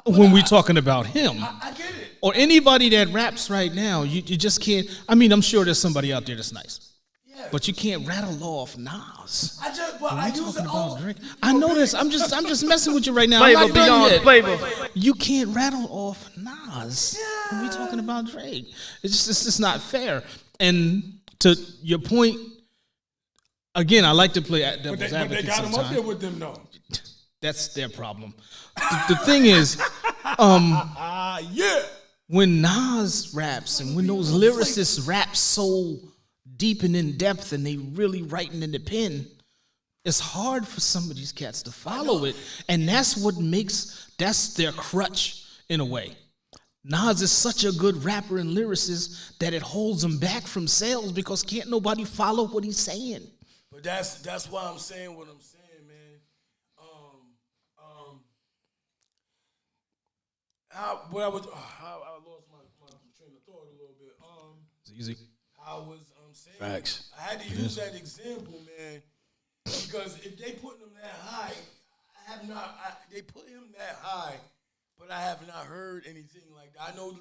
When we're talking about him. I get it. Or anybody that raps right now, you just can't. I mean, I'm sure there's somebody out there that's nice. Yeah. But you can't rattle off Nas. I use it all. I know this. I'm just messing with you right now. Flavor I'm not done beyond yet. flavor. You can't rattle off Nas when we're talking about Drake. It's just not fair. And to your point, again, I like to play devil's But advocate they got him up sometimes. there with them, though. That's their problem. The thing is, Yeah. when Nas raps and when those lyricists rap so deep and in depth and they really writing in the pen, it's hard for some of these cats to follow it. And that's their crutch in a way. Nas is such a good rapper and lyricist that it holds him back from sales because can't nobody follow what he's saying. But that's why I'm saying what I'm saying, man. I lost my train of thought a little bit. It's easy. I was saying, Facts. I had to use that example, man, because if they put him that high, they put him that high, but I have not heard anything like that. I know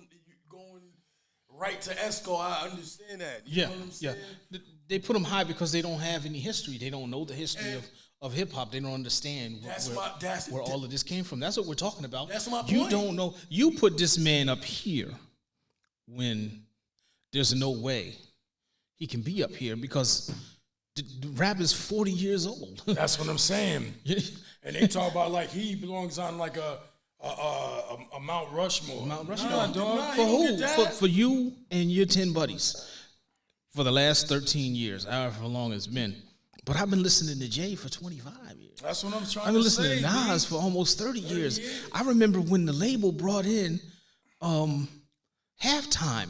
going right to Esco, I understand that. You know what I'm saying? They put them high because they don't have any history. They don't know the history of hip hop. They don't understand where all of this came from. That's what we're talking about. That's my You point. don't know. You put this man up here when there's no way he can be up here because the rap is 40 years old. That's what I'm saying. And they talk about like he belongs on like a Mount Rushmore. Mount Rushmore. Nah, dog. For You don't who? get that. For you and your 10 buddies for the last 13 years, however long it's been. But I've been listening to Jay for 25 years. That's what I'm trying I've been to say. listening to Nas for almost 30 years. I remember when the label brought in Halftime.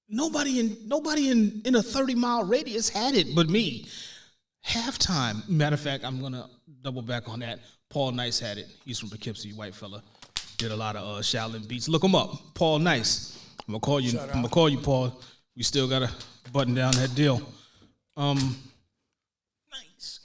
Nobody in a 30-mile radius had it but me. Halftime. Matter of fact, I'm gonna double back on that. Paul Nice had it. He's from Poughkeepsie, white fella. Did a lot of Shaolin beats. Look him up. Paul Nice. I'm gonna call you, Paul. We still gotta button down that deal. Nice.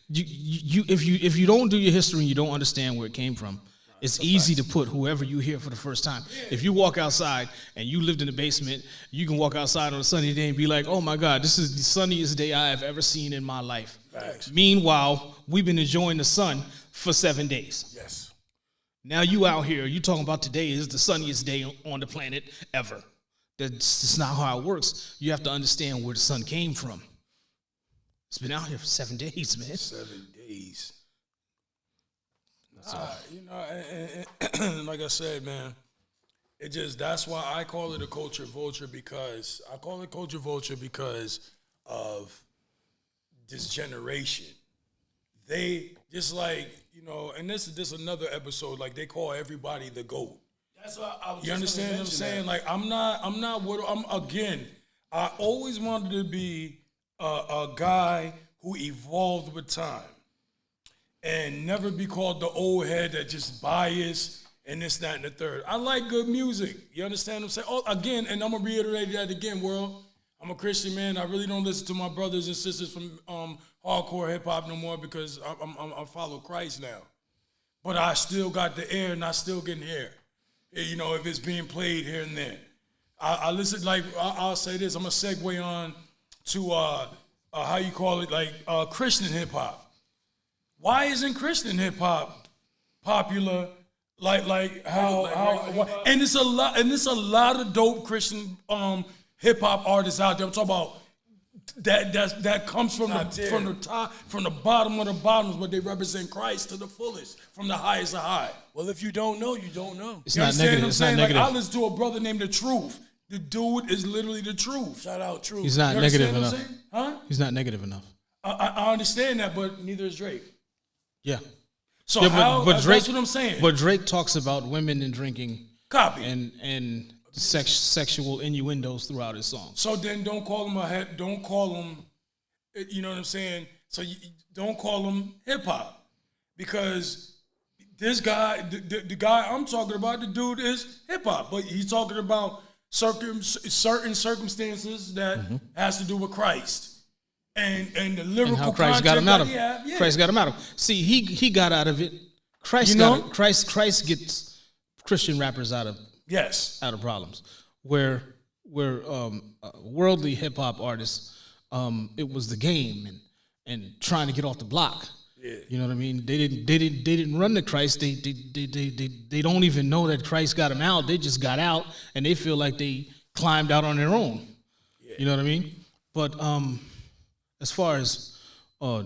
If you don't do your history and you don't understand where it came from, it's easy to put whoever you hear for the first time. If you walk outside and you lived in the basement, you can walk outside on a sunny day and be like, oh my God, this is the sunniest day I have ever seen in my life. Facts. Meanwhile, we've been enjoying the sun for 7 days. Yes. Now you out here, you talking about today is the sunniest day on the planet ever. That's just not how it works. You have to understand where the sun came from. It's been out here for 7 days, man. 7 days. And like I said, man, that's why I call it a culture vulture, because of this generation. They just like, and this is another episode, like they call everybody the GOAT. That's what I was. You understand what I'm saying? Like I always wanted to be a guy who evolved with time. And never be called the old head that just biased and this, that, and the third. I like good music. You understand what I'm saying? Oh, again, and I'm going to reiterate that again, world. I'm a Christian man. I really don't listen to my brothers and sisters from hardcore hip-hop no more because I follow Christ now. But I still got the air and I still can hear, if it's being played here and there. I listen, like, I'll say this. I'm going to segue on to, how you call it, like Christian hip-hop. Why isn't Christian hip hop popular? Like how and it's a lot of dope Christian hip hop artists out there. I'm talking about that comes from the top, from the bottom of the bottoms, but they represent Christ to the fullest, from the highest of high. Well, if you don't know, you don't know. It's not negative. It's not negative. Like I listen to a brother named The Truth. The dude is literally the truth. Shout out Truth. He's not negative enough. Huh? He's not negative enough. I understand that, but neither is Drake. Yeah. So but Drake, that's what I'm saying. But Drake talks about women and drinking, copy, and sexual innuendos throughout his songs. So then don't call him a head. Don't call him. You know what I'm saying? So don't call him hip hop, because this guy, the guy I'm talking about, the dude is hip hop, but he's talking about certain circumstances that has to do with Christ and the lyrical And how Christ got him out of it. Christ got him out of it. See, he got out of it. Christ Christ gets Christian rappers out of problems. Where worldly hip hop artists, it was the game and trying to get off the block. Yeah. You know what I mean? They didn't run to Christ. They don't even know that Christ got them out. They just got out and they feel like they climbed out on their own. Yeah. You know what I mean? But as far as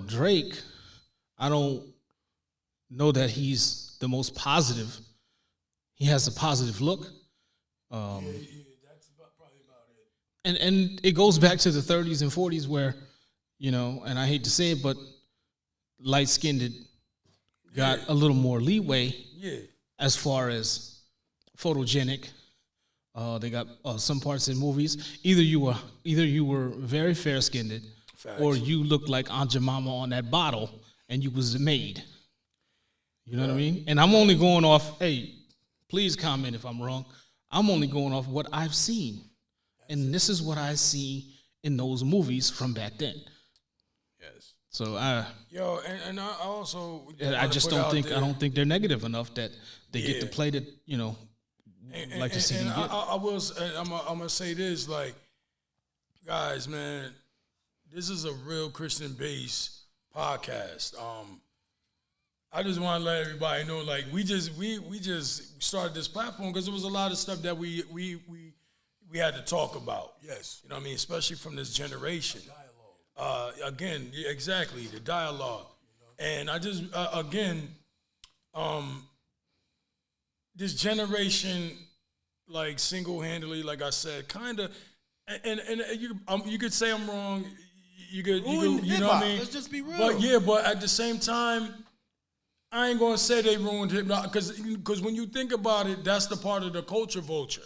Drake, I don't know that he's the most positive. He has a positive look. That's probably about it. And it goes back to the 30s and 40s where, you know, and I hate to say it, but light-skinned got a little more leeway as far as photogenic. They got some parts in movies. Either you were very fair-skinned, or you looked like Aunt Jemima on that bottle, and you was a maid. You know what I mean? And I'm only going off. Hey, please comment if I'm wrong. I'm only going off what I've seen, and this is what I see in those movies from back then. Yes. So and I also I just don't think I don't think they're negative enough that they get to play the, you know, like the CD. I'm gonna say this, like, guys, man, this is a real Christian based podcast. I just want to let everybody know, like, we just started this platform because there was a lot of stuff that we had to talk about. Yes, you know what I mean, especially from this generation. Again, exactly, the dialogue. And I just, this generation, like, single-handedly, like I said, kind of, and you could say I'm wrong, you know what I mean? Let's just be real. But at the same time, I ain't gonna say they ruined hip-hop, because when you think about it, that's the part of the culture vulture.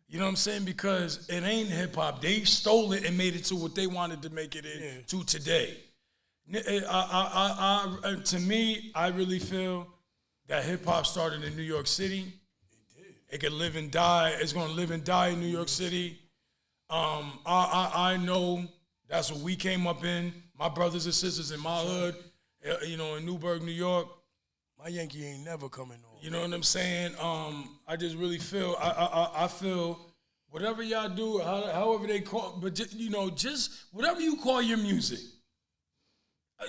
You know what I'm saying? Because it ain't hip-hop. They stole it and made it to what they wanted to make it into today. To me, I really feel that hip-hop started in New York City. It did. It could live and die. It's going to live and die in New York City. I know that's what we came up in. My brothers and sisters in my hood, you know, in Newburgh, New York. My Yankee ain't never coming on. You know what I'm saying? I just really feel, I feel whatever y'all do, however they call, but just whatever you call your music.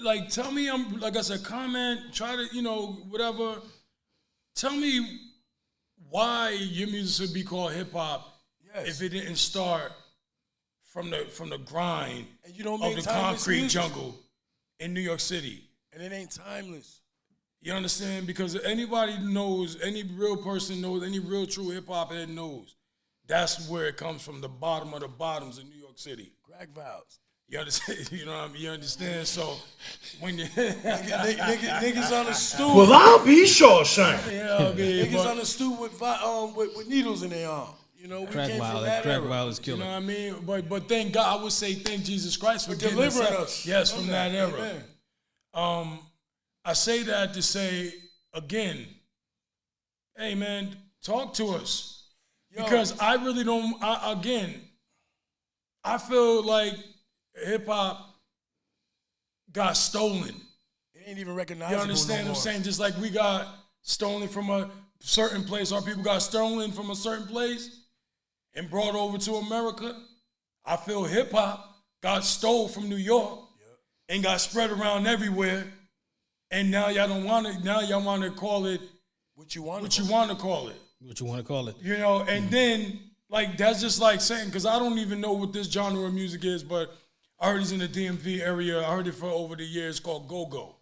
Like, tell me, like I said, comment, try to, whatever. Tell me why your music should be called hip hop if it didn't start from the grind and you don't of make the concrete music. jungle in New York City. And it ain't timeless. You understand? Because anybody knows, any real person knows, any real true hip-hop head knows, that's where it comes from, the bottom of the bottoms in New York City. Crack vows. You understand? You know what I mean? You understand? So when you niggas on the stoop. Well, I'll be sure, son. Niggas on the stoop with needles in their arm. You know, we came from that era. Crack Wild is You killer. know what I mean? But thank God, I would say thank Jesus Christ for getting delivering us. Yes, from that era. Amen. I say that to say, again, hey, man, talk to us. Because I really don't, I feel like hip-hop got stolen. It ain't even recognizable. You understand what I'm saying? Just like we got stolen from a certain place, our people got stolen from a certain place and brought over to America. I feel hip-hop got stole from New York and got spread around everywhere. And now y'all don't want to. Now y'all want to call it what you want. What you want to call it. What you want to call it? You know. And then, like, that's just like saying, because I don't even know what this genre of music is, but I heard it's in the DMV area. I heard it for over the years, called go-go.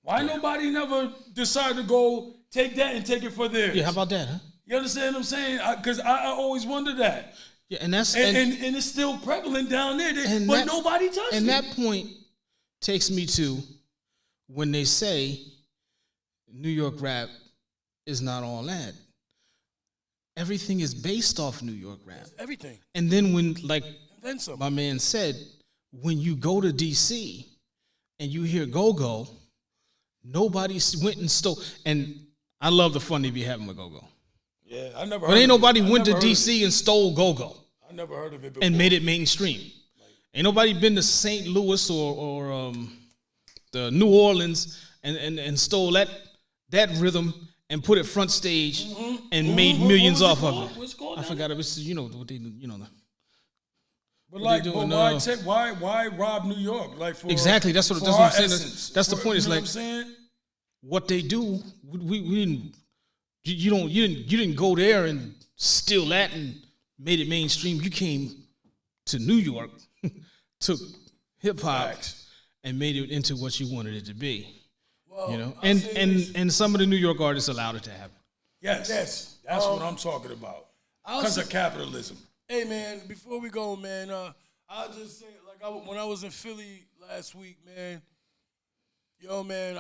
Why nobody never decide to go take that and take it for theirs? Yeah, how about that, huh? You understand what I'm saying? Because I always wonder that. Yeah, and that's and it's still prevalent down there, but nobody touched it. And that point takes me to when they say New York rap is not all that. Everything is based off New York rap. Everything. And then when, like my man said, when you go to DC and you hear go-go, Nobody went and stole. And I love the fun they be having with go-go. Yeah, I never. But ain't nobody went to D.C. and stole go-go. I never heard of it before. And made it mainstream. Ain't nobody been to St. Louis or the New Orleans and stole that rhythm and put it front stage and made millions off of it. What's going on? I forgot it was what they But like, why rob New York? Like for exactly. That's what I'm saying. That's the point. It's like what I'm saying? What they do. We didn't. You didn't go there and steal that and made it mainstream. You came to New York, took hip hop and made it into what you wanted it to be. Well, and some of the New York artists allowed it to happen. Yes. That's what I'm talking about. Because of capitalism. Hey man, before we go, man, I'll just say when I was in Philly last week, man. Yo, man,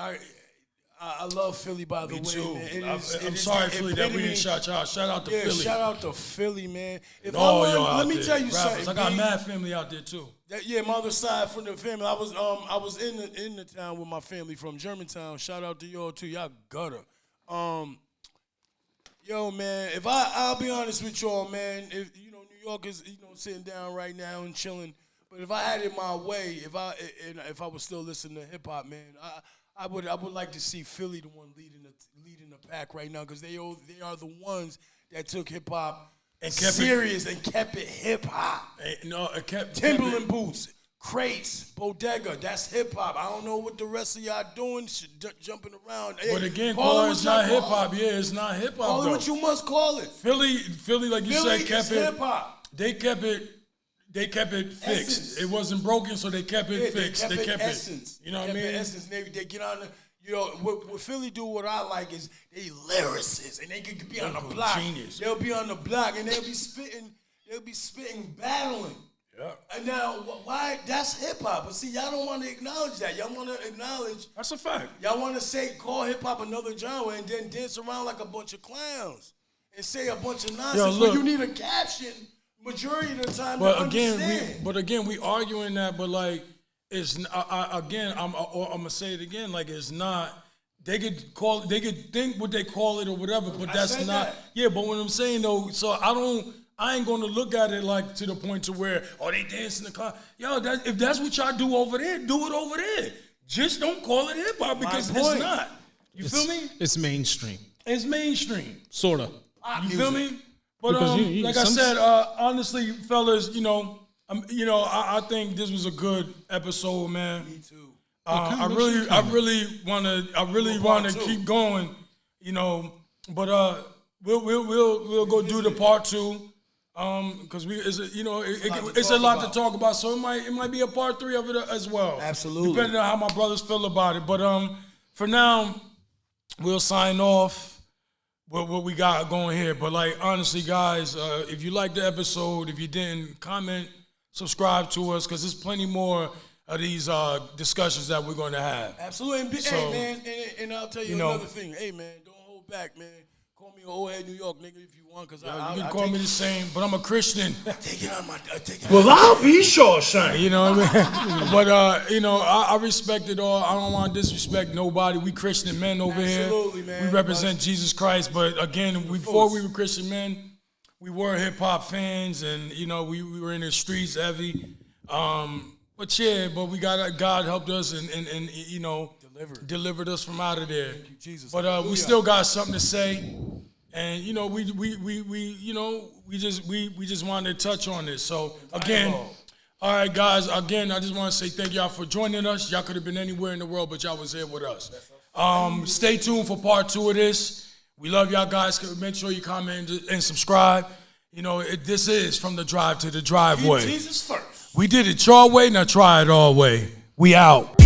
I love Philly, by the way. Me too. Man. I'm sorry, Philly, that we didn't shout y'all. Shout out to Philly. Shout out to Philly, man. Let me tell you something. I got mad family out there too. My other side from the family. I was in the town with my family from Germantown. Shout out to y'all too. Y'all gutter. Yo, man, if I'll be honest with y'all, man. If New York is sitting down right now and chilling. But if I had it my way, if I was still listening to hip hop, man, I would like to see Philly the one leading the pack right now because they are the ones that took hip hop and kept serious and kept it hip hop. Timberland boots, crates, bodega. That's hip hop. I don't know what the rest of y'all doing, jumping around. But again, it's not hip hop. Yeah, it's not hip hop. Call it what you must call it. Philly, like you said, kept it hip hop. They kept it fixed. Essence. It wasn't broken, so they kept it fixed. They kept essence. You know what I mean? Essence. They get on the. What Philly do, what I like is they lyricists, and they could be on the block. Genius. They'll be on the block, and they'll be spitting, battling. Yeah. And now, why? That's hip hop. But see, y'all don't want to acknowledge that. Y'all want to acknowledge. That's a fact. Y'all want to call hip hop another genre, and then dance around like a bunch of clowns and say a bunch of nonsense. When you need a caption. Majority of the time, but again, we arguing that, but like, it's I'm gonna say it again, like it's not. They could think what they call it or whatever, but that's not. That. Yeah, but what I'm saying though, so I ain't gonna look at it like to the point to where they dance in the car. Yo, if that's what y'all do over there, do it over there. Just don't call it hip hop because it's not. You feel me? It's mainstream. It's mainstream. Sorta. You feel me? But like I said, honestly, fellas, I think this was a good episode, man. Me too. I really want to keep going, But we'll go do the part 2, because it's a lot to talk about. So it might be a part 3 of it as well. Absolutely. Depending on how my brothers feel about it. But for now, we'll sign off. What we got going here. But like, honestly, guys, if you liked the episode, if you didn't, comment, subscribe to us, because there's plenty more of these discussions that we're going to have. Absolutely. Hey, man, and I'll tell you another thing. Hey, man, don't hold back, man. Call me old head New York nigga if you want, because you can call me the same, but I'm a Christian. Take it on my. Well, I'll be sure, son. You know what I mean? But I respect it all. I don't want to disrespect nobody. We Christian men over here. Absolutely, man. We represent Jesus Christ. But again, before we were Christian men, we were hip hop fans, and we were in the streets heavy. But we got God helped us and delivered us from out of there. Thank you, Jesus. But we still got something to say, and we just wanted to touch on this. So again, all right, guys. Again, I just want to say thank y'all for joining us. Y'all could have been anywhere in the world, but y'all was here with us. Stay tuned for part 2 of this. We love y'all guys. Make sure you comment and subscribe. This is From the Drive to the Driveway. Jesus first. We did it your way, now try it our way. We out.